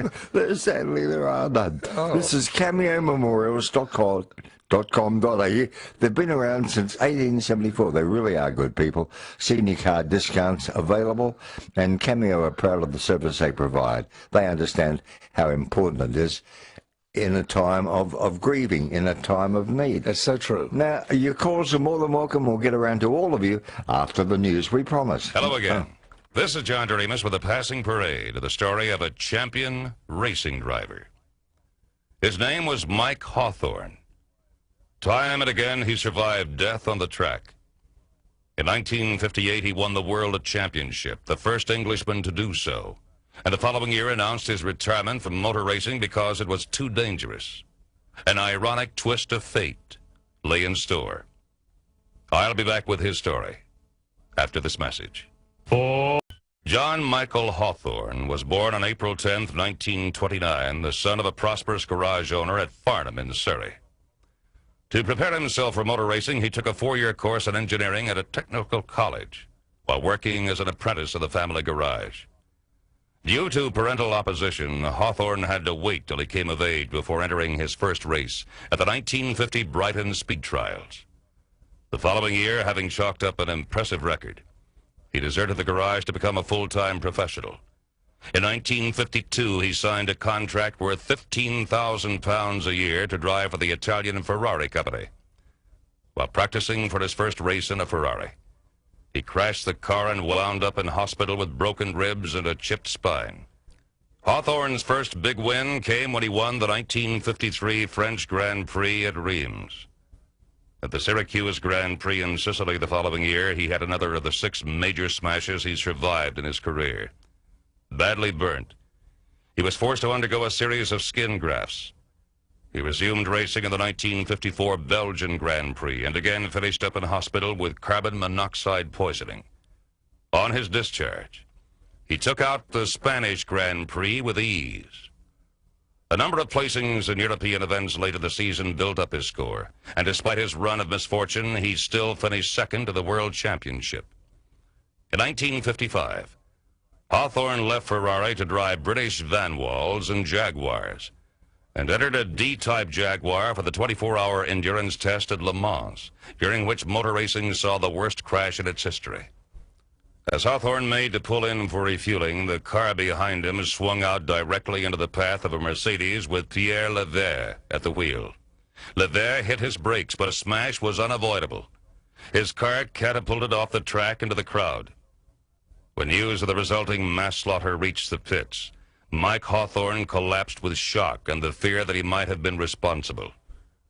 Sadly, there are none. Oh. This is cameomemorials.com.au. They've been around since 1874. They really are good people. Senior card discounts available, and Cameo are proud of the service they provide. They understand how important it is in a time of grieving, in a time of need. That's so true. Now, your calls are more than welcome. We'll get around to all of you after the news, we promise. Hello again. This is John Doremus with a passing parade of the story of a champion racing driver. His name was Mike Hawthorne. Time and again, he survived death on the track. In 1958, he won the World Championship, the first Englishman to do so, and the following year announced his retirement from motor racing because it was too dangerous. An ironic twist of fate lay in store. I'll be back with his story after this message. John Michael Hawthorne was born on April 10th, 1929, the son of a prosperous garage owner at Farnham in Surrey. To prepare himself for motor racing, he took a 4-year course in engineering at a technical college while working as an apprentice of the family garage. Due to parental opposition, Hawthorne had to wait till he came of age before entering his first race at the 1950 Brighton Speed Trials. The following year, having chalked up an impressive record, he deserted the garage to become a full-time professional. In 1952, he signed a contract worth £15,000 a year to drive for the Italian Ferrari company. While practicing for his first race in a Ferrari, he crashed the car and wound up in hospital with broken ribs and a chipped spine. Hawthorne's first big win came when he won the 1953 French Grand Prix at Reims. At the Syracuse Grand Prix in Sicily the following year, he had another of the 6 major smashes he survived in his career. Badly burnt, he was forced to undergo a series of skin grafts. He resumed racing in the 1954 Belgian Grand Prix and again finished up in hospital with carbon monoxide poisoning. On his discharge, he took out the Spanish Grand Prix with ease. A number of placings in European events late in the season built up his score, and despite his run of misfortune, he still finished second to the World Championship. In 1955, Hawthorne left Ferrari to drive British Vanwalls and Jaguars, and entered a D-type Jaguar for the 24-hour endurance test at Le Mans, during which motor racing saw the worst crash in its history. As Hawthorne made to pull in for refueling, the car behind him swung out directly into the path of a Mercedes with Pierre Levert at the wheel. Levert hit his brakes, but a smash was unavoidable. His car catapulted off the track into the crowd. When news of the resulting mass slaughter reached the pits, Mike Hawthorne collapsed with shock and the fear that he might have been responsible.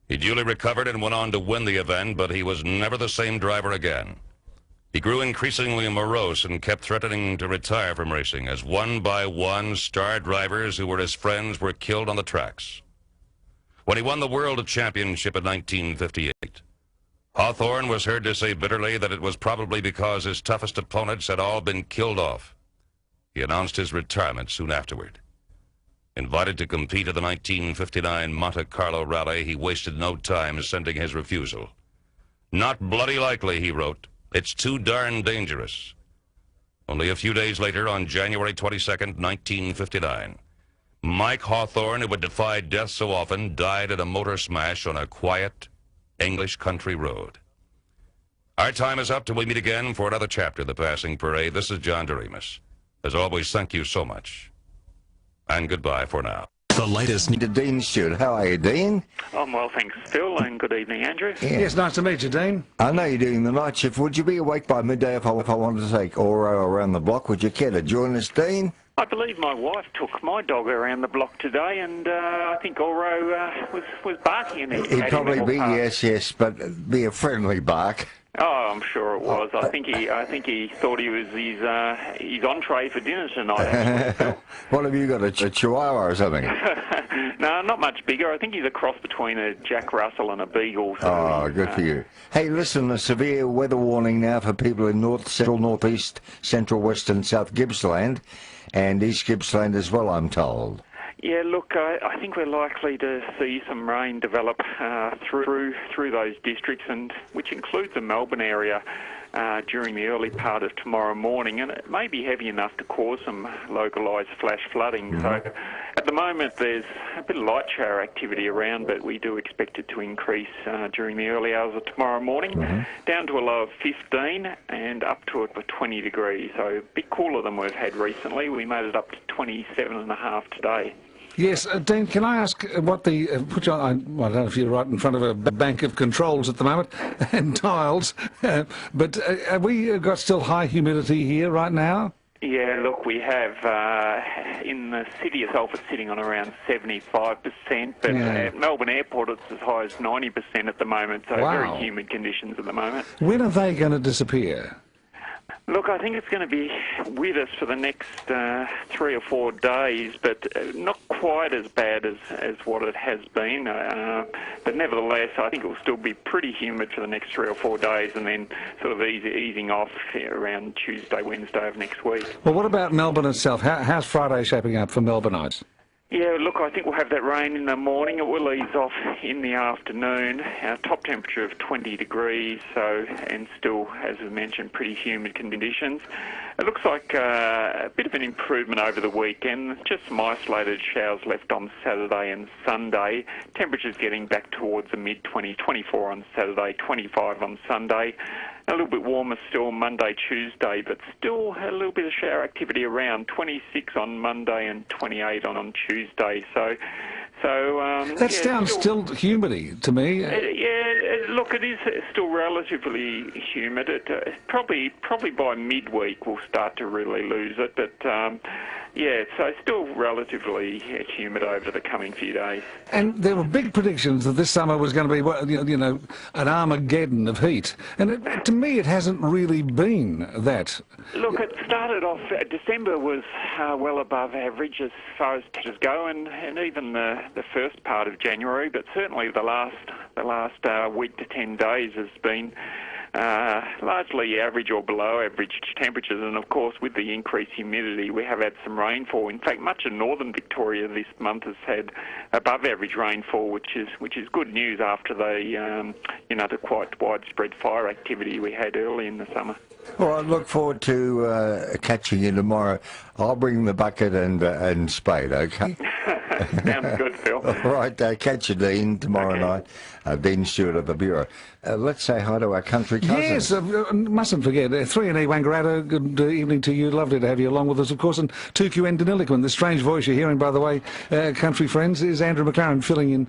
He duly recovered and went on to win the event, but he was never the same driver again. He grew increasingly morose and kept threatening to retire from racing as one by one star drivers who were his friends were killed on the tracks. When he won the World Championship in 1958, Hawthorne was heard to say bitterly that it was probably because his toughest opponents had all been killed off. He announced his retirement soon afterward. Invited to compete at the 1959 Monte Carlo Rally, he wasted no time sending his refusal. "Not bloody likely," he wrote. "It's too darn dangerous." Only a few days later, on January 22nd, 1959, Mike Hawthorne, who had defied death so often, died in a motor smash on a quiet English country road. Our time is up till we meet again for another chapter of The Passing Parade. This is John Doremus. As always, thank you so much. And goodbye for now. The latest. Dean Stewart. How are you, Dean? I'm well, thanks, Phil, and good evening, Andrew. Yeah. Yes, nice to meet you, Dean. I know you're doing the night shift. Would you be awake by midday if I wanted to take Oro around the block? Would you care to join us, Dean? I believe my wife took my dog around the block today, and I think Oro was barking in it. He'd probably be, yes, but be a friendly bark. Oh, I'm sure it was. I think he thought he was his entree for dinner tonight. Actually. What have you got, a Chihuahua or something? No, not much bigger. I think he's a cross between a Jack Russell and a Beagle. So oh, good for you. Hey, listen, a severe weather warning now for people in north, central, northeast, central, west and south Gippsland, and East Gippsland as well, I'm told. Yeah, look, I think we're likely to see some rain develop through those districts, and which includes the Melbourne area during the early part of tomorrow morning, and it may be heavy enough to cause some localised flash flooding. So at the moment there's a bit of light shower activity around, but we do expect it to increase during the early hours of tomorrow morning, down to a low of 15 and up to 20 degrees. So a bit cooler than we've had recently. We made it up to 27.5 today. Yes, Dean, can I ask what the... put you on, I don't know if you're right in front of a bank of controls at the moment, and dials, but have we got still high humidity here right now? Yeah, look, we have, in the city itself, it's sitting on around 75%, but at Melbourne Airport it's as high as 90% at the moment, so very humid conditions at the moment. When are they going to disappear? Look, I think it's going to be with us for the next 3 or 4 days, but not quite as bad as what it has been. But nevertheless, I think it will still be pretty humid for the next 3 or 4 days, and then sort of easing off around Tuesday, Wednesday of next week. Well, what about Melbourne itself? How's Friday shaping up for Melbourneites? Yeah, look, I think we'll have that rain in the morning. It will ease off in the afternoon. Our top temperature of 20 degrees, and still, as we mentioned, pretty humid conditions. It looks like a bit of an improvement over the weekend. Just some isolated showers left on Saturday and Sunday. Temperatures getting back towards the mid-20s, 24 on Saturday, 25 on Sunday. A little bit warmer still Monday, Tuesday, but still a little bit of shower activity around, 26 on Monday and 28 on Tuesday. So that sounds still humidy to me. Look, it is still relatively humid. Probably by midweek we'll start to really lose it, but so still relatively humid over the coming few days. And there were big predictions that this summer was going to be, an Armageddon of heat, and to me it hasn't really been that. Look, it started off. December was well above average as far as temperatures go, and even the first part of January, but certainly the last week to 10 days has been largely average or below average temperatures, and of course with the increased humidity we have had some rainfall. In fact, much of northern Victoria this month has had above average rainfall, which is good news after the quite widespread fire activity we had early in the summer. Well, I look forward to catching you tomorrow. I'll bring the bucket and spade, okay? Sounds good, Phil. All right, catch you, Dean, tomorrow night. Dean Stewart of the Bureau. Let's say hi to our country cousins. Yes, mustn't forget. 3AW Wangaratta, good evening to you. Lovely to have you along with us, of course. And 2QN Deniliquin, the strange voice you're hearing, by the way, country friends, is Andrew McLaren filling in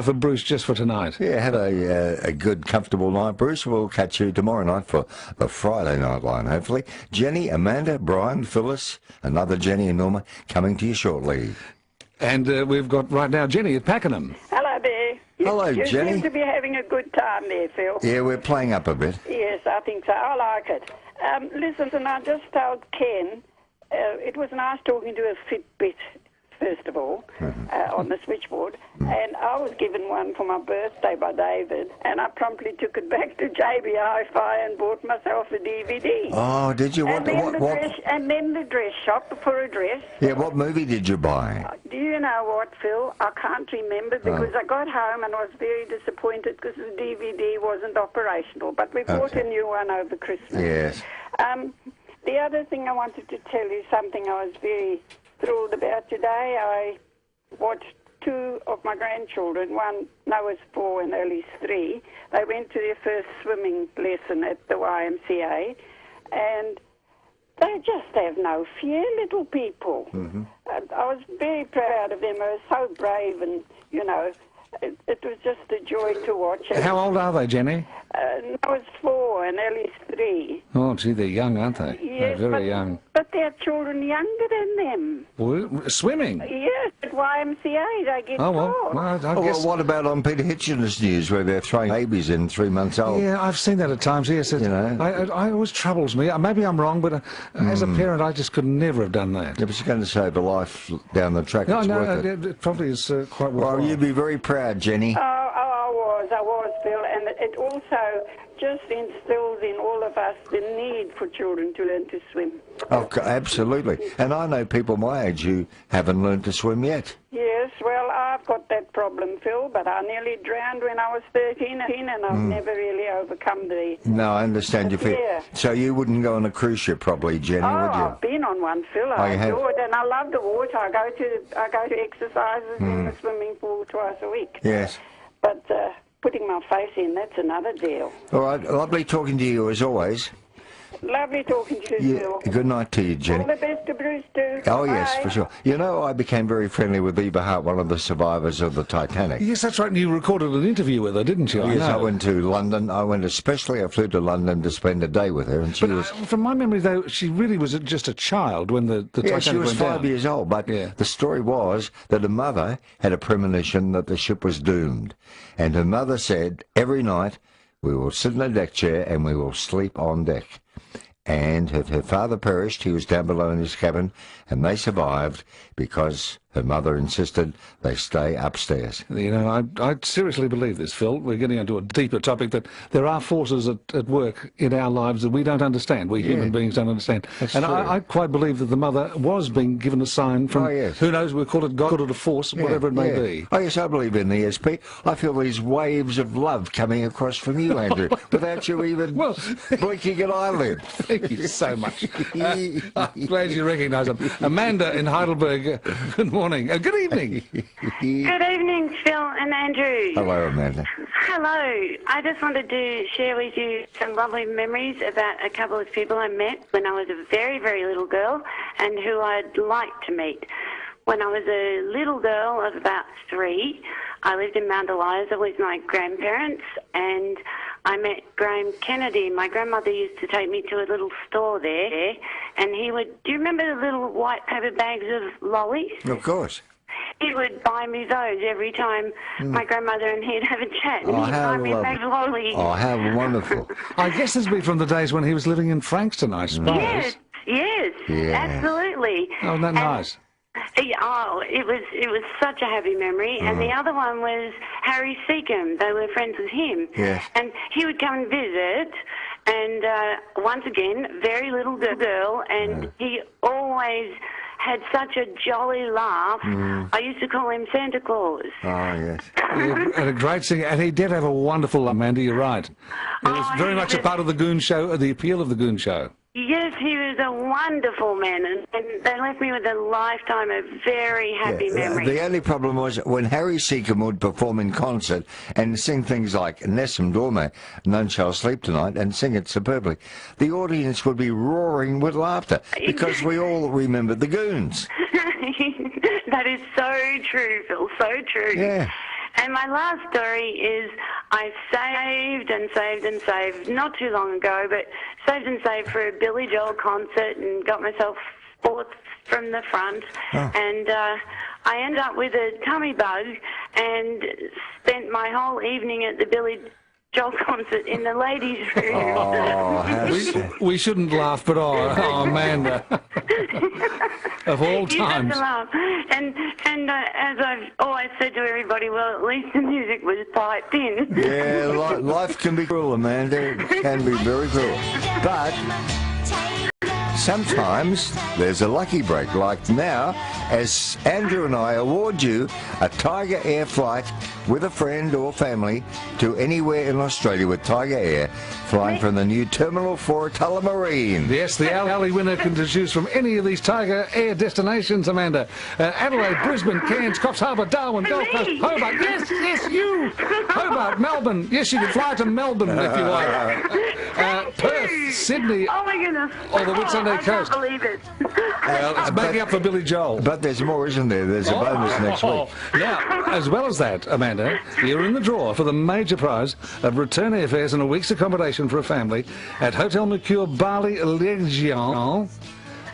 for Bruce just for tonight. Yeah, have a good, comfortable night, Bruce. We'll catch you tomorrow night for the Friday Nightline, hopefully. Jenny, Amanda, Brian, Phyllis, another Jenny and Norma coming to you shortly. And we've got right now Jenny at Pakenham. Hello there. Hello, Jenny. You seem Jenny. to be having a good time there, Phil. Yeah, we're playing up a bit. Yes, I think so. I like it. Listen, I just told Ken, it was nice talking to a Fitbit first of all, on the switchboard, and I was given one for my birthday by David, and I promptly took it back to JB Hi-Fi and bought myself a DVD. Oh, did you? And then the dress shop for a dress. Yeah, what movie did you buy? Do you know what, Phil? I can't remember because I got home and I was very disappointed because the DVD wasn't operational, but we bought a new one over Christmas. Yes. The other thing I wanted to tell you, something I was very thrilled about today, I watched two of my grandchildren, one Noah's 4 and Ellie's 3. They went to their first swimming lesson at the YMCA, and they just have no fear, little people. I was very proud of them. They were so brave, and, you know, it was just a joy to watch. How old are they, Jenny? Noah's 4 and Ellie's 3. Oh, gee, they're young, aren't they? Yes, they're very young. But there are children younger than them. Well, swimming? Yes, at YMCA they get taught. I guess... what about on Peter Hitchen's news where they're throwing babies in 3 months old? Yeah, I've seen that at times, yes. You know. I always troubles me. Maybe I'm wrong, but as a parent, I just could never have done that. Yeah, but you're going to save a life down the track. It's worth it. It probably is quite worthwhile. Well, you'd be very proud, Jenny. I was, Phil, and it also just instills in all of us the need for children to learn to swim. Oh, absolutely. And I know people my age who haven't learned to swim yet. Yes, well, I've got that problem, Phil, but I nearly drowned when I was 13, and I've never really overcome the... No, I understand your fear. So you wouldn't go on a cruise ship probably, Jenny, would you? I've been on one, Phil. I adore it, and I love the water. I go to exercises in the swimming pool twice a week. Yes. But putting my face in, that's another deal. All right, lovely talking to you as always. Lovely talking to you, Phil. Good night to you, Jenny. All the best to Bruce, too. Oh, Bye. yes, for sure. You know, I became very friendly with Eva Hart, one of the survivors of the Titanic. Yes, that's right. And you recorded an interview with her, didn't you? Yes, I went to London. I flew to London to spend a day with her. And she was... From my memory, though, she really was just a child when the Titanic went down. She was 5 years old, but the story was that her mother had a premonition that the ship was doomed. And her mother said, every night, we will sit in a deck chair and we will sleep on deck. And her father perished. He was down below in his cabin, and they survived because her mother insisted they stay upstairs. You know, I seriously believe this, Phil. We're getting into a deeper topic, that there are forces at work in our lives that we don't understand. We human beings don't understand. That's and true. I quite believe that the mother was being given a sign from, who knows, we'll call it God or the force, whatever it may be. Oh, yes, I believe in the ESP. I feel these waves of love coming across from you, Andrew, without you even blinking an eyelid. Thank you so much. I'm glad you recognise them. Amanda in Heidelberg, good morning. Good evening. Good evening, Phil and Andrew. Hello, Amanda. Hello. I just wanted to share with you some lovely memories about a couple of people I met when I was a very, very little girl and who I'd like to meet. When I was a little girl of about 3, I lived in Mount Eliza with my grandparents, and I met Graham Kennedy. My grandmother used to take me to a little store there, and he would... Do you remember the little white paper bags of lollies? Of course. He would buy me those every time my grandmother and he'd have a chat. And he'd buy me a bag of lollies. Oh, how wonderful. I guess this would be from the days when he was living in Frankston, I suppose. Yes, absolutely. Oh, isn't that nice? It was such a happy memory. And the other one was Harry Seacombe. They were friends with him. Yes. And he would come and visit. And once again, very little girl. And he always had such a jolly laugh. I used to call him Santa Claus. Oh, yes. And a great singer. And he did have a wonderful, Amanda, you're right. It was very much a part of the Goon Show, the appeal of the Goon Show. Yes, he was a wonderful man, and they left me with a lifetime of very happy memories. The only problem was when Harry Seacombe would perform in concert and sing things like Nessun Dorme, None Shall Sleep Tonight, and sing it superbly, the audience would be roaring with laughter because we all remembered the Goons. That is so true, Phil, so true. Yeah. And my last story is I saved and saved and saved, not too long ago, but saved and saved for a Billy Joel concert and got myself 4th from the front. And I ended up with a tummy bug and spent my whole evening at the Billy Joel concert in the ladies' room. Oh, we shouldn't laugh, but Amanda. of all You times. have to laugh. And as I've always said to everybody, well, at least the music was piped in. Yeah, life can be cruel, Amanda. It can be very cruel. But sometimes there's a lucky break, like now, as Andrew and I award you a Tiger Air flight with a friend or family to anywhere in Australia with Tiger Air, flying from the new Terminal 4 at Tullamarine. Yes, the alley winner can choose from any of these Tiger Air destinations, Amanda. Adelaide, Brisbane, Cairns, Coffs Harbour, Darwin, Gold Coast, Hobart. Yes, you. Hobart, Melbourne. Yes, you can fly to Melbourne if you like. Perth, Sydney. Oh my goodness. Or the Whitsunday Coast. I can't believe it. It's making up for Billy Joel. But there's more, isn't there? There's a bonus next week. Now, as well as that, Amanda, you're in the draw for the major prize of return airfares and a week's accommodation for a family at Hotel Mercure Bali Legion.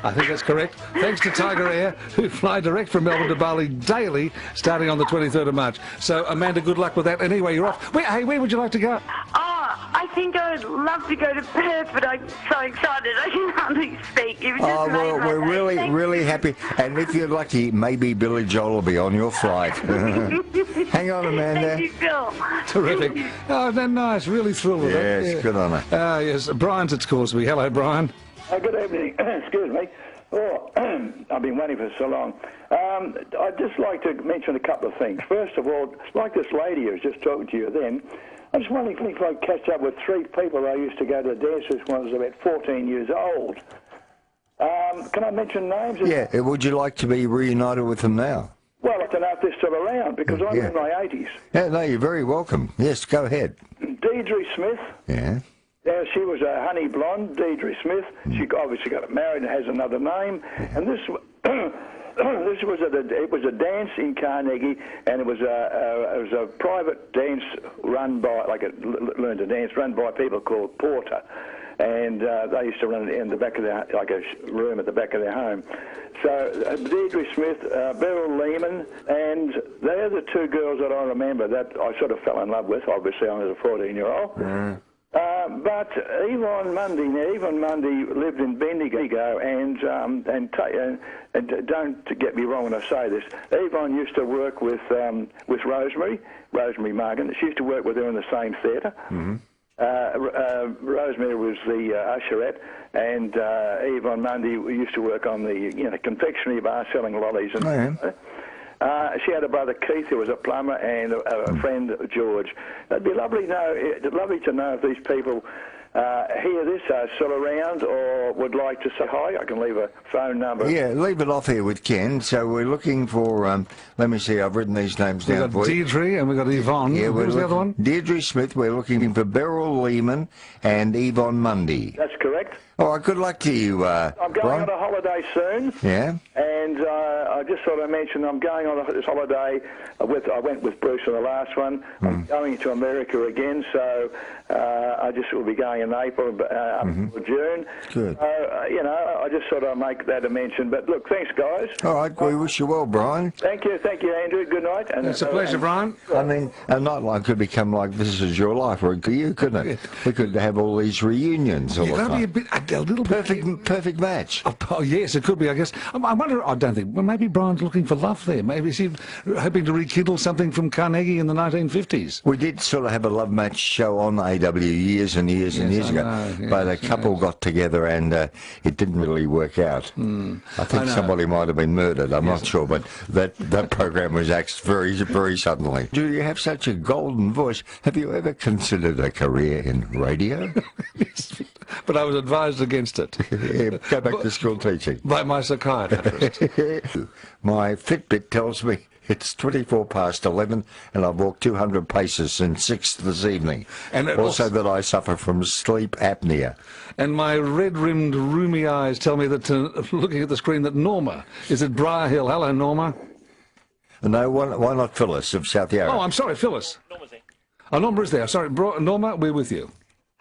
I think that's correct. Thanks to Tiger Air, who fly direct from Melbourne to Bali daily, starting on the 23rd of March. So, Amanda, good luck with that. Anyway, you're off. Where would you like to go? I think I would love to go to Perth, but I'm so excited I can hardly speak. It was just Well, made my we're day. really happy. And if you're lucky, maybe Billy Joel will be on your flight. Hang on, Amanda. Thank you, Phil. Terrific. Oh, they're nice. Really thrilled with that. Yes, good on her. Yes, Brian's at Scoresby. Hello, Brian. Good evening. Excuse me. Oh, I've been waiting for so long. I'd just like to mention a couple of things. First of all, like this lady who was just talking to you then, I just wondering if I could catch up with three people I used to go to the dance with when I was about 14 years old. Can I mention names? Yeah, would you like to be reunited with them now? Well, I don't know if they're still around because I'm in my 80s. Yeah, no, you're very welcome. Yes, go ahead. Deidre Smith. Yeah. Yeah, she was a honey blonde, Deidre Smith. She obviously got married and has another name. And this this was it was a dance in Carnegie, and it was a private dance run by learn to dance run by people called Porter, and they used to run it in the back of their a room at the back of their home. So Deidre Smith, Beryl Lehman, and they're the two girls that I remember that I sort of fell in love with. Obviously, I was a 14-year-old. But Yvonne Mundy lived in Bendigo, and don't get me wrong when I say this, Yvonne used to work with Rosemary Morgan. She used to work with her in the same theatre. Rosemary was the usherette, and Yvonne Mundy used to work on the confectionery bar selling lollies. And she had a brother Keith who was a plumber, and a friend George. It'd be lovely to know if these people hear this are still around or would like to say hi. I can leave a phone number. Yeah, leave it off here with Ken. So we're looking for, let me see, I've written these names down. We've got Deidre and we've got Yvonne. Yeah, Who's the other one? Deidre Smith. We're looking for Beryl Lehman and Yvonne Mundy. That's correct. All right, good luck to you, I'm going on a holiday soon. Yeah. And I just thought I'd mention I'm going on this holiday. I went with Bruce on the last one. I'm going to America again, so I just will be going in April, or June. Good. I just thought I'd make that a mention. But look, thanks, guys. All right, we wish you well, Brian. Thank you, Andrew. Good night. And it's a pleasure, Brian. I mean, a nightline could become like This Is Your Life, or you couldn't it? We could have all these reunions all the time. You've got to be a little perfect match. Oh, yes, it could be, I guess. I wonder, I don't think, well, maybe Brian's looking for love there. Maybe is he hoping to rekindle something from Carnegie in the 1950s? We did sort of have a love match show on AW years and years ago, but a couple got together and it didn't really work out. I think somebody might have been murdered, I'm not sure, but that program was axed very, very suddenly. Do you have such a golden voice? Have you ever considered a career in radio? Yes, but I was advised against it. Yeah, go back to school teaching. By my psychiatrist. My Fitbit tells me it's 11:24, and I've walked 200 paces since 6 this evening. And also that I suffer from sleep apnea. And my red-rimmed, roomy eyes tell me that, looking at the screen, that Norma is at Briar Hill. Hello, Norma. No, why not Phyllis of South Yarra? Oh, I'm sorry, Phyllis. Norma's there. Oh, Norma is there. Sorry, Norma, we're with you.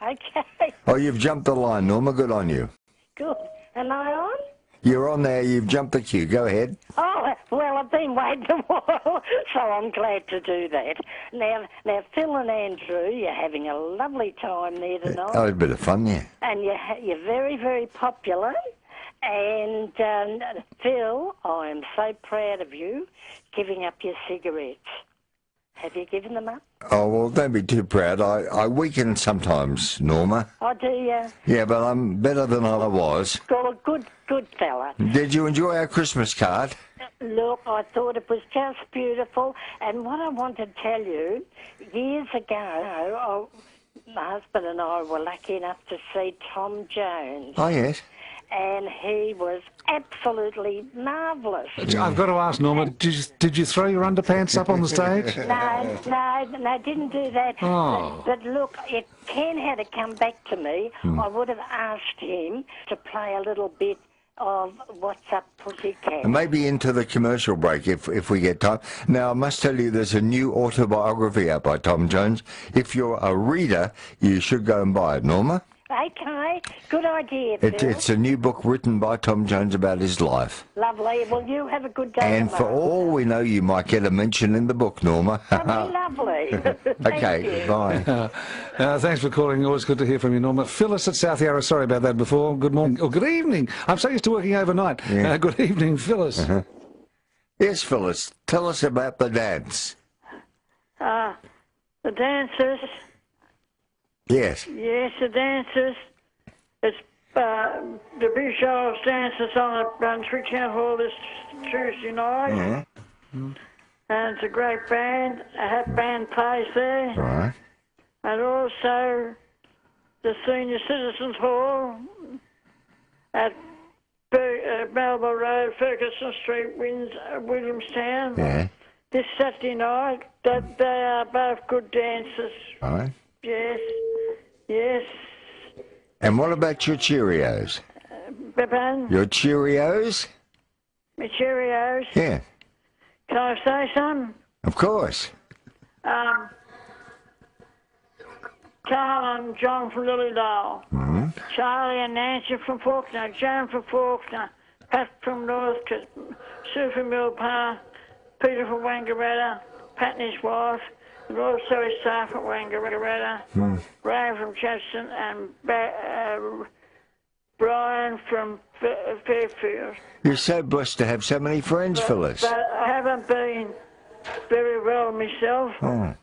Okay. Oh, you've jumped the line, Norma. Good on you. Good. Am I on? You're on there. You've jumped the queue. Go ahead. Oh, well, I've been waiting a while, so I'm glad to do that. Now, Phil and Andrew, you're having a lovely time there tonight. Oh, a bit of fun, yeah. And you're very, very popular. And Phil, I am so proud of you giving up your cigarettes. Have you given them up? Oh, well, don't be too proud. I weaken sometimes, Norma. Oh, do you? Yeah, but I'm better than I was. Well, a good fella. Did you enjoy our Christmas card? Look, I thought it was just beautiful. And what I want to tell you, years ago, my husband and I were lucky enough to see Tom Jones. Oh, yes. And he was absolutely marvellous. I've got to ask, Norma, did you throw your underpants up on the stage? No, didn't do that. Oh. But look, if Ken had to come back to me, I would have asked him to play a little bit of What's Up Pussycat. And maybe into the commercial break if we get time. Now, I must tell you, there's a new autobiography out by Tom Jones. If you're a reader, you should go and buy it, Norma. Okay, good idea, Phil. It's a new book written by Tom Jones about his life. Lovely. Well, you have a good day And for tomorrow. all we know, you might get a mention in the book, Norma. That'd be lovely. Okay, bye. Thanks for calling. Always good to hear from you, Norma. Phyllis at South Yarra, sorry about that before. Good morning. Oh, good evening. I'm so used to working overnight. Yeah. Good evening, Phyllis. Yes, Phyllis, tell us about the dance. The dancers. Yes. Yes, the dancers. It's the Bishops dancers on the Twickenham Hall this Tuesday night. And it's a great band. A hat band plays there. Right. And also the Senior Citizens Hall at Melbourne Road, Ferguson Street, Williamstown. Yeah. This Saturday night. That they are both good dancers. Right. Yes. Yes. And what about your Cheerios? Pardon? Your Cheerios? My Cheerios. Yeah, Can I say something? of course. Carl and John from Lilydale. Charlie and Nancy from Faulkner. Joan from Faulkner. Pat from Northcote. Sue from Millpark. Peter from Wangaratta. Pat and his wife. And also his staff at Wangaratta. Ray from Chadstone and Brian from Fairfield. You're so blessed to have so many friends, Phyllis. But I haven't been very well myself. Oh.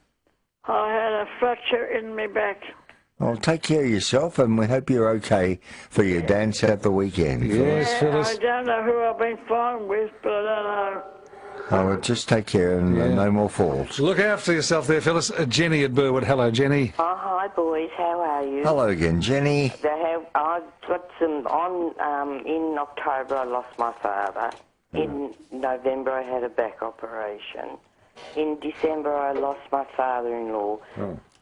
I had a fracture in my back. Well, take care of yourself, and we hope you're okay for your dance at the weekend. Yes, Phyllis. I don't know who I've been flying with, but I don't know. Oh, well, just take care and no more falls. Look after yourself there, Phyllis. Jenny at Burwood. Hello, Jenny. Oh, hi, boys. How are you? Hello again, Jenny. I've got some in October, I lost my father. In November, I had a back operation. In December, I lost my father-in-law.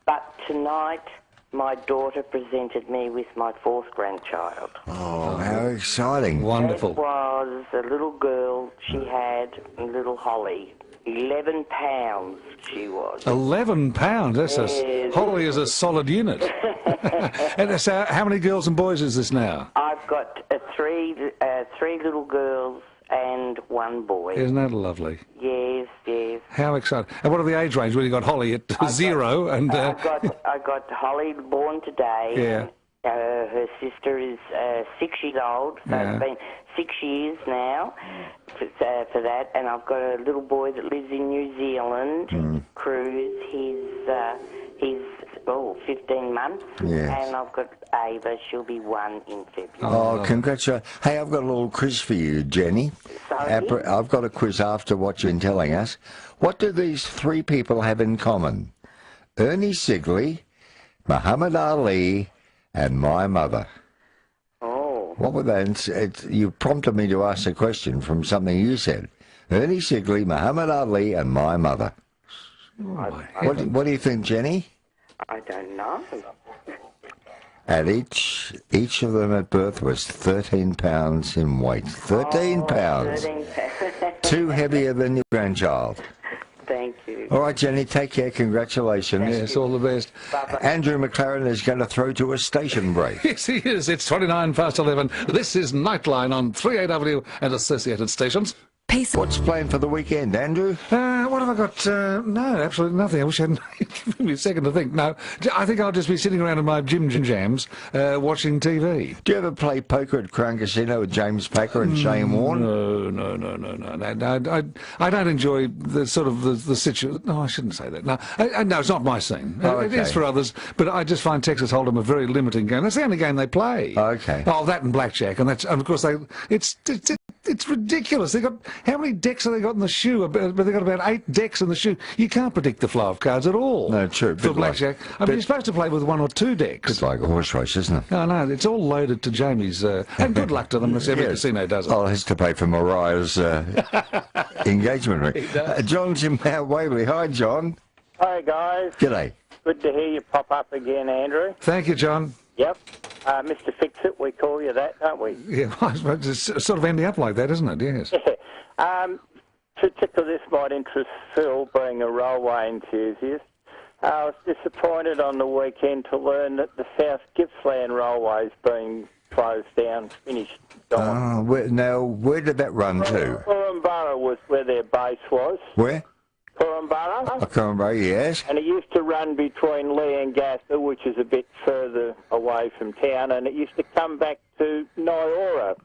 But tonight, my daughter presented me with my fourth grandchild. Oh, how exciting. Wonderful. It was a little girl. She had little Holly. 11 pounds she was. 11 pounds. Holly is a solid unit. And so, how many girls and boys is this now? I've got three little girls and one boy. Isn't that lovely? Yes, yes. How exciting. And what are the age range? Well, you got Holly at 0 and... I got Holly born today. Yeah. Her sister is 6 years old, so Yeah. it's been 6 years now for that. And I've got a little boy that lives in New Zealand, Cruz. He's 15 months. Yes. And I've got Ava. She'll be 1 in February. Oh, congratulations. Hey, I've got a little quiz for you, Jenny. Sorry? I've got a quiz after what you've been telling us. What do these three people have in common? Ernie Sigley, Muhammad Ali, and my mother. Oh. What were they? You prompted me to ask a question from something you said. Ernie Sigley, Muhammad Ali, and my mother. What do you think, Jenny? I don't know. And each of them at birth was 13 pounds in weight. 13 pounds. 13 pounds. Two heavier than your grandchild. Thank you. All right, Jenny, take care. Congratulations. Yes, all the best. Bye-bye. Andrew McLaren is going to throw to a station break. Yes, he is. It's 29 past 11. This is Nightline on 3AW and associated stations. piece. What's planned for the weekend, Andrew? What have I got? No, absolutely nothing. I wish I hadn't given me a second to think. No, I think I'll just be sitting around in my gym jams watching TV. Do you ever play poker at Crown Casino with James Packer and Shane Warne? No. I don't enjoy the sort of the situation. No, I shouldn't say that. No, no, it's not my scene. Oh, It is for others, but I just find Texas Hold'em a very limiting game. That's the only game they play. Okay. Oh, that and blackjack, and of course it's ridiculous. They got how many decks have they got in the shoe? But they got about 8 decks in the shoe. You can't predict the flow of cards at all. No, true. For blackjack, I mean, you're supposed to play with 1 or 2 decks. It's like a horse race, isn't it? No, it's all loaded to Jamie's. And good luck to them. As every casino does it. Oh, has to pay for Mariah's engagement ring. John's in Mount Waverley. Hi, John. Hi, guys. G'day. Good to hear you pop up again, Andrew. Thank you, John. Yep. Mr. Fix-It, we call you that, don't we? Yeah, it's sort of ending up like that, isn't it? Yes. Yeah. Particularly this might interest Phil, being a railway enthusiast. I was disappointed on the weekend to learn that the South Gippsland Railway's been closed down, finished, gone. Where did that run to? Corumburra was where their base was. Where? Corumburra. Corumburra, yes. And it used to run between Leongatha, which is a bit further away from town, and it used to come back to Nyora,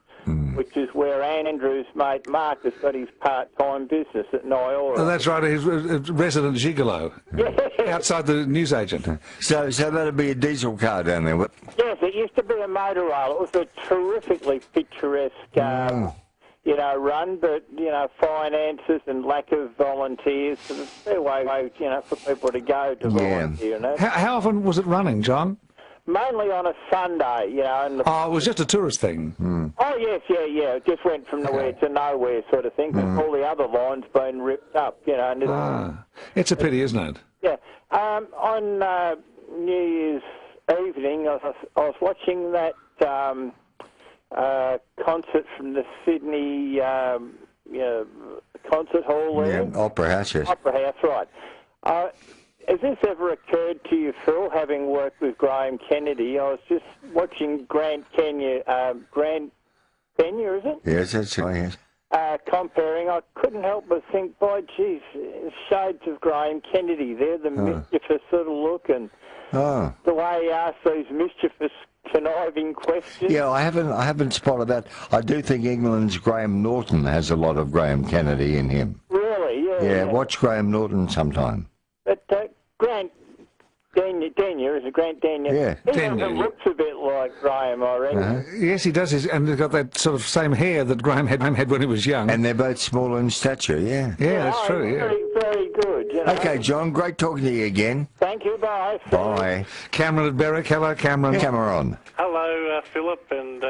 which is where Andrew's mate Mark has got his part-time business at Nyora. Oh, that's right, he's a resident gigolo. Yeah. Outside the newsagent. So that'd be a diesel car down there? Yes, it used to be a motor rail. It was a terrifically picturesque run, but, finances and lack of volunteers, so there's a fair way, for people to go to volunteer. How often was it running, John? Mainly on a Sunday, And it was just a tourist thing. Oh, yes, yeah. It just went from nowhere to nowhere sort of thing, because all the other lines been ripped up, And it's a pity, isn't it? Yeah. On New Year's evening, I was watching that concert from the Sydney concert hall there. Yeah, Opera House, yes. Opera House, right. Has this ever occurred to you, Phil, having worked with Graham Kennedy? I was just watching Grant Kenya, is it? Yes, that's right, yes. Comparing, I couldn't help but think, by geez, shades of Graham Kennedy there, the mischievous sort of look and the way he asked these mischievous, conniving questions. Yeah, I haven't spotted that. I do think England's Graham Norton has a lot of Graham Kennedy in him. Really? Yeah. Yeah, watch Graham Norton sometime. But Grant Denyer, is it Grant Denyer? Yeah. He even looks a bit like Graham, I reckon. Yes, he does, and he's got that sort of same hair that Graham had when he was young. And they're both small in stature, yeah. Yeah, that's true, yeah. Very, very good. Okay, John, great talking to you again. Thank you, bye. Bye. Cameron at Berwick, hello, Cameron. Cameron. Hello, Philip, and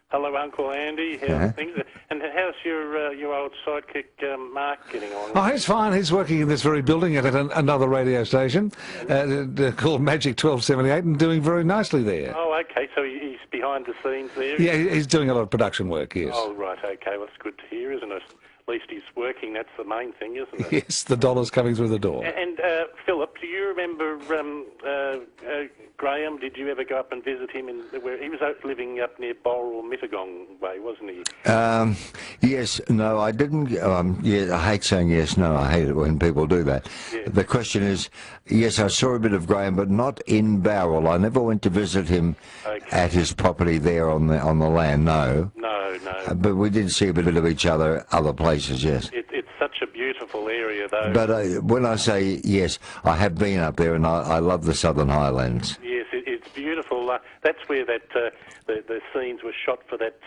hello, Uncle Andy. How's things? And how's your old sidekick, Mark, getting on? Oh, he's fine. He's working in this very building at another radio station called Magic 1278 and doing very nicely there. Oh, okay. So he's behind the scenes there? Yeah, he's doing a lot of production work, yes. Oh, right. Okay. Well, that's good to hear, isn't it? At least he's working. That's the main thing, isn't it? Yes, the dollar's coming through the door. And Philip, do you remember Graham? Did you ever go up and visit him? Where he was living up near Bowral, Mittagong way, wasn't he? Yes, no, I didn't. I hate saying yes, no. I hate it when people do that. Yeah. The question is, yes, I saw a bit of Graham, but not in Bowral. I never went to visit him at his property there on the land. No. No. But we did see a bit of each other other places. Yes. It's such a beautiful area, though. But when I say yes, I have been up there, and I love the Southern Highlands. Yes, it's beautiful. That's where the scenes were shot for that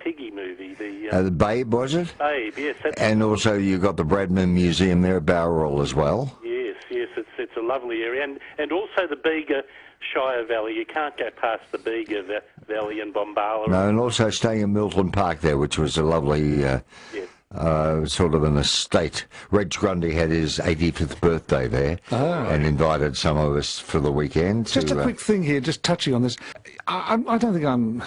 Tiggy movie. The Babe, was it? Babe, yes. And also you got the Bradman Museum there at Bowral as well. Yes, it's a lovely area, and also the Bega Shire Valley. You can't go past the Bega Valley and Bombala. No, and also staying in Milton Park there, which was a lovely sort of an estate. Reg Grundy had his 85th birthday there and invited some of us for the weekend. Just a quick thing here, just touching on this. I don't think I'm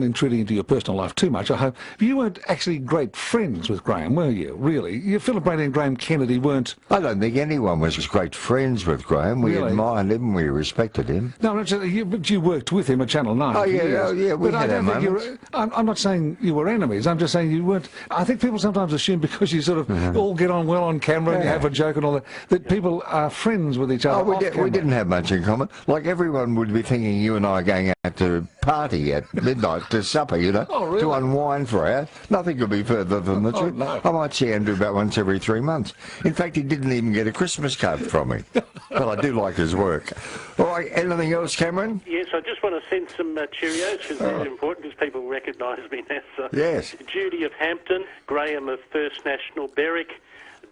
intruding into your personal life too much, I hope. You weren't actually great friends with Graham, were you, really? Philip Brady and Graham Kennedy weren't... I don't think anyone was great friends with Graham. We admired him, we respected him. No, but you worked with him at Channel 9. Oh, yeah, we had our moments. I'm not saying you were enemies, I'm just saying you weren't... I think people sometimes sometimes assume because you sort of all get on well on camera and you have a joke and all that people are friends with each other. We didn't have much in common. Like everyone would be thinking you and I are going out to party at midnight to supper, you know, to unwind for an hour. Nothing could be further than the truth. No. I might see Andrew about once every 3 months. In fact, he didn't even get a Christmas card from me. But I do like his work. All right, anything else, Cameron? Yes, I just want to send some Cheerios because they're important because people recognise me now. So. Yes. Judy of Hampton, Graham of First National Berwick,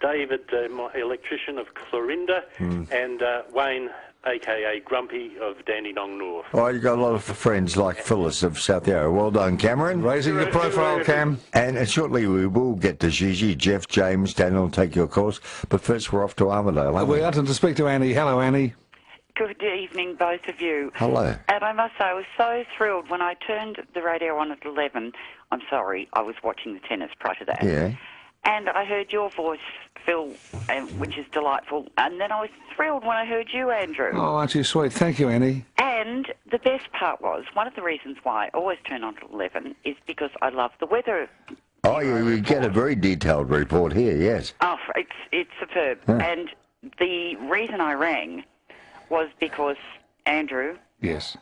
David, my electrician of Clorinda, and Wayne, a.k.a. Grumpy of Dandenong North. Oh, you've got a lot of friends like Phyllis of South Yarra. Well done, Cameron. Raising your profile, Cam. And shortly we will get to Gigi, Jeff, James, Daniel will take your calls. But first we're off to Armadale. We're out to speak to Annie. Hello, Annie. Good evening, both of you. Hello. And I must say, I was so thrilled when I turned the radio on at 11. I'm sorry, I was watching the tennis prior to that. Yeah. And I heard your voice, Phil, which is delightful. And then I was thrilled when I heard you, Andrew. Oh, aren't you sweet? Thank you, Annie. And the best part was, one of the reasons why I always turn on at 11 is because I love the weather. Oh, you get a very detailed report here, yes. Oh, it's superb. Yeah. And the reason I rang was because, Andrew... Yes.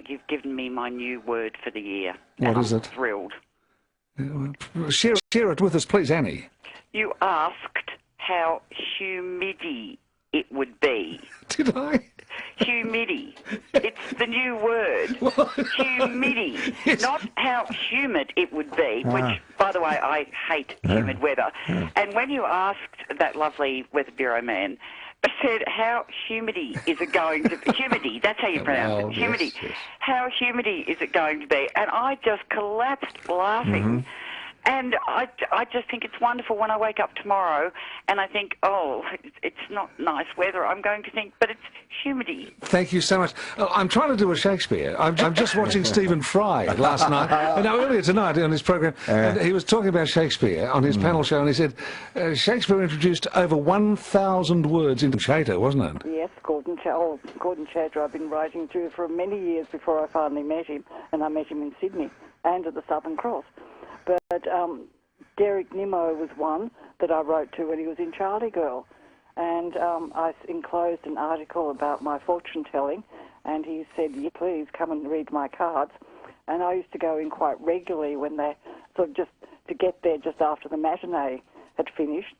You've given me my new word for the year. What is it? I'm thrilled. Share it with us, please, Annie. You asked how humidity it would be. Did I? Humidity. It's the new word. Humidity. Not how humid it would be, which, by the way, I hate humid weather. And when you asked that lovely Weather Bureau man, I said, how humidity is it going to be? Humidity, that's how you pronounce it. Humidity. Yes. How humidity is it going to be? And I just collapsed laughing. And I just think it's wonderful when I wake up tomorrow and I think, oh, it's not nice weather. I'm going to think, but it's humidity. Thank you so much. I'm trying to do a Shakespeare. I'm just watching Stephen Fry last night. Earlier tonight on his programme, and he was talking about Shakespeare on his panel show, and he said Shakespeare introduced over 1,000 words into Chater, wasn't it? Yes, Gordon Chater I've been writing to for many years before I finally met him, and I met him in Sydney and at the Southern Cross. But Derek Nimmo was one that I wrote to when he was in Charlie Girl. And I enclosed an article about my fortune telling, and he said, yeah, please come and read my cards. And I used to go in quite regularly when they sort of just to get there just after the matinee had finished.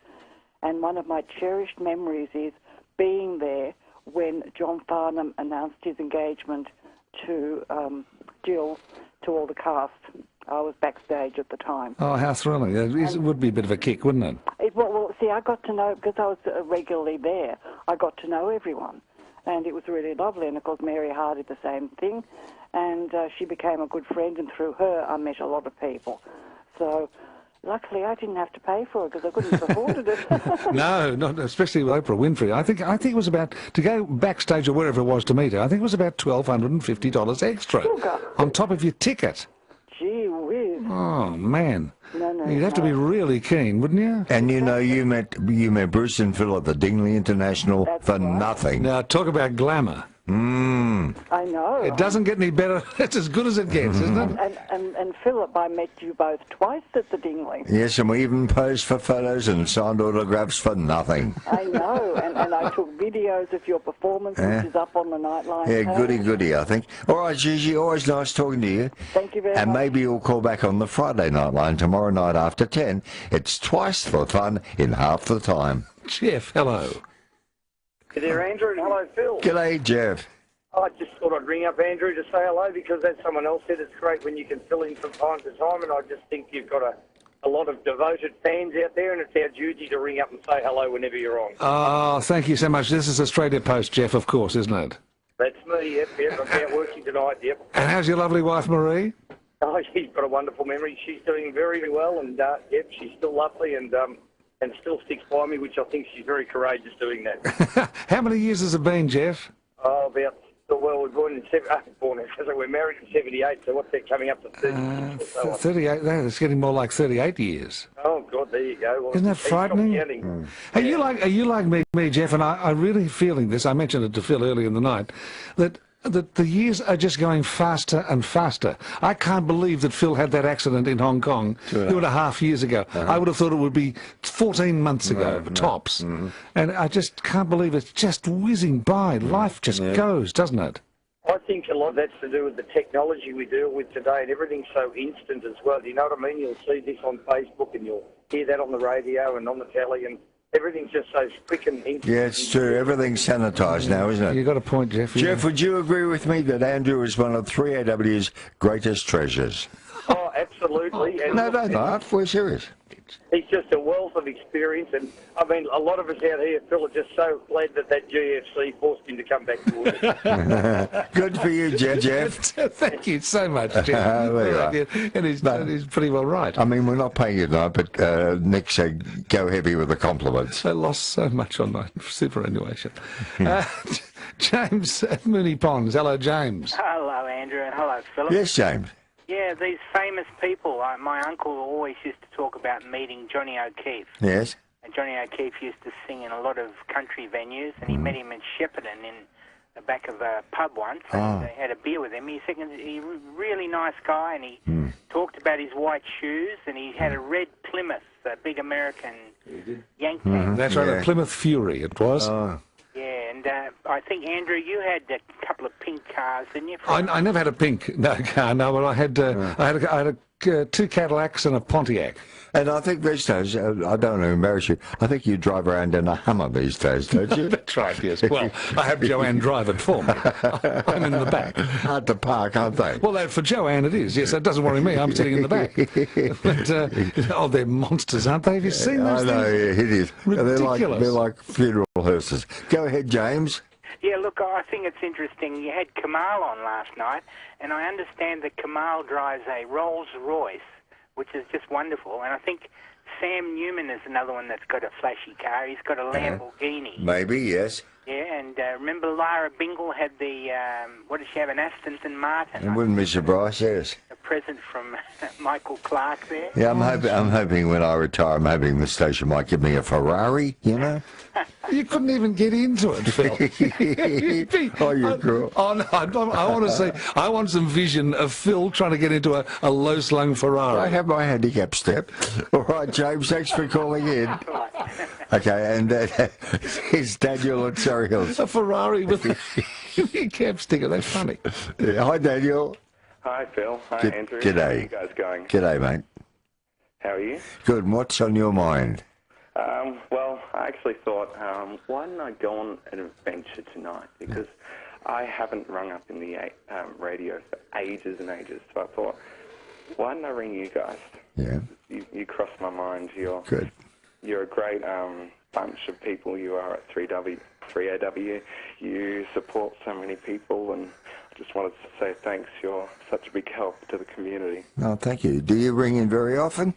And one of my cherished memories is being there when John Farnham announced his engagement to Jill, to all the cast. I was backstage at the time. Oh, how thrilling. It would be a bit of a kick, wouldn't it? Well, see, I got to know, because I was regularly there, I got to know everyone. And it was really lovely. And, of course, Mary Hart did the same thing. And she became a good friend, and through her I met a lot of people. So, luckily, I didn't have to pay for it because I couldn't have afforded it. No, not especially with Oprah Winfrey. I think it was about, to go backstage or wherever it was to meet her, I think it was about $1,250 extra on top of your ticket. Gee whiz. Oh, man. No, You'd have to be really keen, wouldn't you? And you know, you met Bruce and Phil at the Dingley International for nothing. Now, talk about glamour. I know. It doesn't get any better. It's as good as it gets, isn't it? And Philip, I met you both twice at the Dingley. Yes, and we even posed for photos and signed autographs for nothing. I know, and I took videos of your performance, which is up on the Nightline. Yeah, goody, I think. All right, Gigi, always nice talking to you. Thank you very much. And maybe you'll call back on the Friday Nightline tomorrow night after 10. It's twice the fun in half the time. Jeff, hello. Hey there, Andrew, and hello, Phil. G'day, Jeff. I just thought I'd ring up Andrew to say hello because, as someone else said, it's great when you can fill in from time to time, and I just think you've got a lot of devoted fans out there, and it's our duty to ring up and say hello whenever you're on. Oh, thank you so much. This is Australia Post, Jeff, of course, isn't it? That's me, yep. I'm out working tonight, yep. And how's your lovely wife, Marie? Oh, she's got a wonderful memory. She's doing very well, and, yep, she's still lovely and still sticks by me, which I think she's very courageous doing that. How many years has it been, Jeff? Oh, about... Well, we're married in 78, so what's that coming up to 36 or so? 38, it's getting more like 38 years. Oh, God, there you go. Well, isn't that frightening? Are you like me, Jeff, and I really feeling this, I mentioned it to Phil earlier in the night, that the years are just going faster and faster. I can't believe that Phil had that accident in Hong Kong 2.5 years ago. I would have thought it would be 14 months ago, tops. And I just can't believe it's just whizzing by. Life just goes, doesn't it? I think a lot of that's to do with the technology we deal with today, and everything's so instant as well. You know what I mean? You'll see this on Facebook, and you'll hear that on the radio and on the telly, and everything's just so quick and instant. Yeah, it's true. Everything's sanitised now, isn't it? You've got a point, Jeff. Jeff, would you agree with me that Andrew is one of 3AW's greatest treasures? Oh, absolutely. And No, don't laugh. We're serious. he's just a wealth of experience, and I mean, a lot of us out here, Phil, are just so glad that that GFC forced him to come back to us. Good for you, Jeff. Thank you so much, Jeff. And he's pretty well right. I mean, we're not paying you tonight, but Nick said go heavy with the compliments. I lost so much on my superannuation. James at Mooney Ponds. Hello, James. Hello, Andrew, and hello, Philip. Yes, James. Yeah, these famous people. My uncle always used to talk about meeting Johnny O'Keefe. Yes. And Johnny O'Keefe used to sing in a lot of country venues, and he met him in Shepparton in the back of a pub once, and they had a beer with him. He's a really nice guy, and he talked about his white shoes, and he had a red Plymouth, a big American Yankee. That's right, a Plymouth Fury it was. Yeah, and I think, Andrew, you had a couple of pink cars, didn't you? I never had a pink car, no, but I had two Cadillacs and a Pontiac. And I think these days, I don't want to embarrass you, I think you drive around in a Hummer these days, don't you? That's right, yes. Well, I have Joanne drive it for me. I'm in the back. Hard to park, aren't they? Well, for Joanne it is, yes. That doesn't worry me. I'm sitting in the back. But, they're monsters, aren't they? Have you seen those things? I know, yeah, it is. Ridiculous. They're like funeral hearses. Go ahead, James. Yeah, look, I think it's interesting. You had Kamal on last night, and I understand that Kamal drives a Rolls-Royce, which is just wonderful. And I think Sam Newman is another one that's got a flashy car. He's got a Lamborghini. Maybe, yes. Yeah, and remember Lara Bingle had the, what did she have, an Aston Martin? It wouldn't be surprised, yes. A present from Michael Clark there. Yeah, I'm hoping when I retire, I'm hoping the station might give me a Ferrari, you know? You couldn't even get into it, Phil. Oh, you're cruel. Oh, no, I want to see. I want some vision of Phil trying to get into a low-slung Ferrari. I have my handicap step. All right, James, thanks for calling in. Okay, and here's Daniel at Surrey Hills. A Ferrari with a handicap sticker. That's funny. Yeah, hi, Daniel. Hi, Phil. Hi, Andrew. G'day. How are you guys going? G'day, mate. How are you? Good. And what's on your mind? Well, I actually thought, why didn't I go on an adventure tonight? Because I haven't rung up in the radio for ages and ages. So I thought, why didn't I ring you guys? Yeah. You crossed my mind. Good. You're a great bunch of people. You are at 3AW. You support so many people, and I just wanted to say thanks. You're such a big help to the community. Oh, thank you. Do you ring in very often?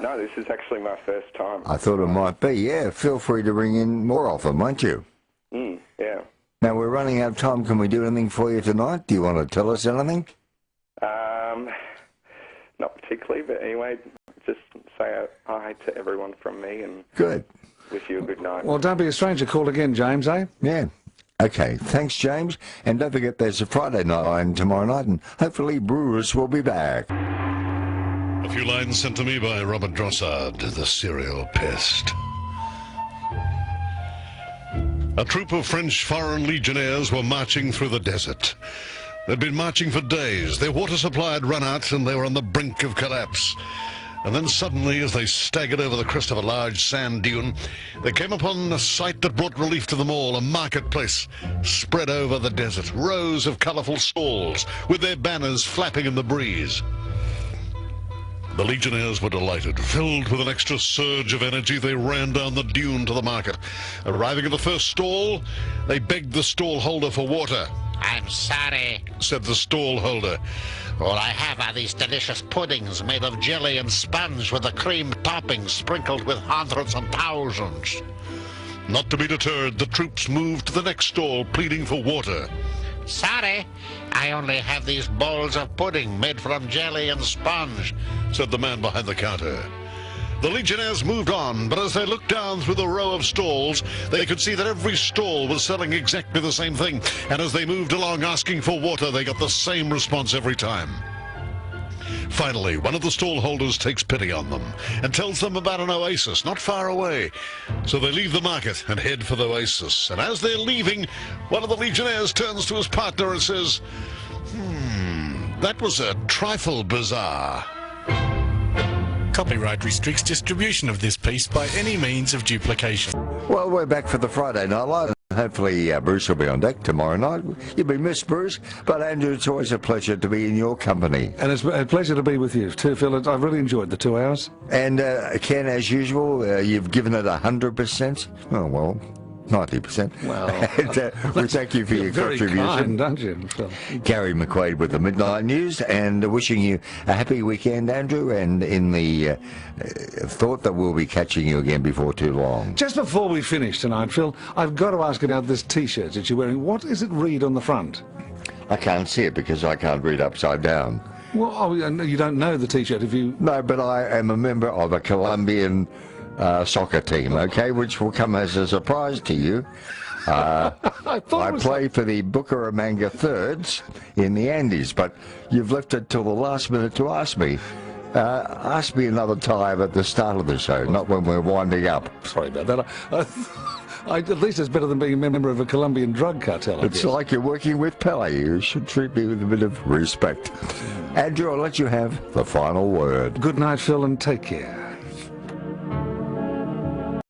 No, this is actually my first time. I thought it might be, yeah. Feel free to ring in more often, won't you? Yeah. Now, we're running out of time. Can we do anything for you tonight? Do you want to tell us anything? Not particularly, but anyway, just say hi to everyone from me and good. Wish you a good night. Well, don't be a stranger. Call again, James, eh? Yeah. Okay, thanks, James. And don't forget there's a Friday night line tomorrow night, and hopefully Brewers will be back. A few lines sent to me by Robert Drossard, the serial pest. A troop of French Foreign Legionnaires were marching through the desert. They'd been marching for days. Their water supply had run out, and they were on the brink of collapse. And then suddenly, as they staggered over the crest of a large sand dune, they came upon a sight that brought relief to them all, a marketplace spread over the desert, rows of colourful stalls with their banners flapping in the breeze. The Legionnaires were delighted. Filled with an extra surge of energy, they ran down the dune to the market. Arriving at the first stall, they begged the stall holder for water. "I'm sorry," said the stall holder. "All I have are these delicious puddings made of jelly and sponge with the cream topping sprinkled with hundreds and thousands." Not to be deterred, the troops moved to the next stall, pleading for water. "Sorry, I only have these bowls of pudding made from jelly and sponge," said the man behind the counter. The Legionnaires moved on, but as they looked down through the row of stalls, they could see that every stall was selling exactly the same thing. And as they moved along asking for water, they got the same response every time. Finally, one of the stall holders takes pity on them and tells them about an oasis not far away. So they leave the market and head for the oasis. And as they're leaving, one of the Legionnaires turns to his partner and says, that was a trifle bizarre. Copyright restricts distribution of this piece by any means of duplication. Well, we're back for the Friday Nightline. Hopefully Bruce will be on deck tomorrow night. You'll be missed, Bruce, but Andrew, it's always a pleasure to be in your company. And it's a pleasure to be with you too, Phil. I've really enjoyed the 2 hours. And Ken, as usual, you've given it 100%. Oh, well, 90%. Well, and, we thank you for your very contribution. Kind, don't you, Phil? Gary McQuaid with the Midnight News, and wishing you a happy weekend, Andrew, and in the thought that we'll be catching you again before too long. Just before we finish tonight, Phil, I've got to ask about this T-shirt that you're wearing. What does it read on the front? I can't see it because I can't read upside down. Well, you don't know the T-shirt if you... No, but I am a member of a Colombian soccer team, okay, which will come as a surprise to you. I play for the Bucaramanga Thurs in the Andes, but you've left it till the last minute to ask me. Ask me another time at the start of the show, not when we're winding up. Sorry about that. At least it's better than being a member of a Colombian drug cartel, I It's guess. like you're working with Pele. You should treat me with a bit of respect. Andrew, I'll let you have the final word. Good night, Phil, and take care.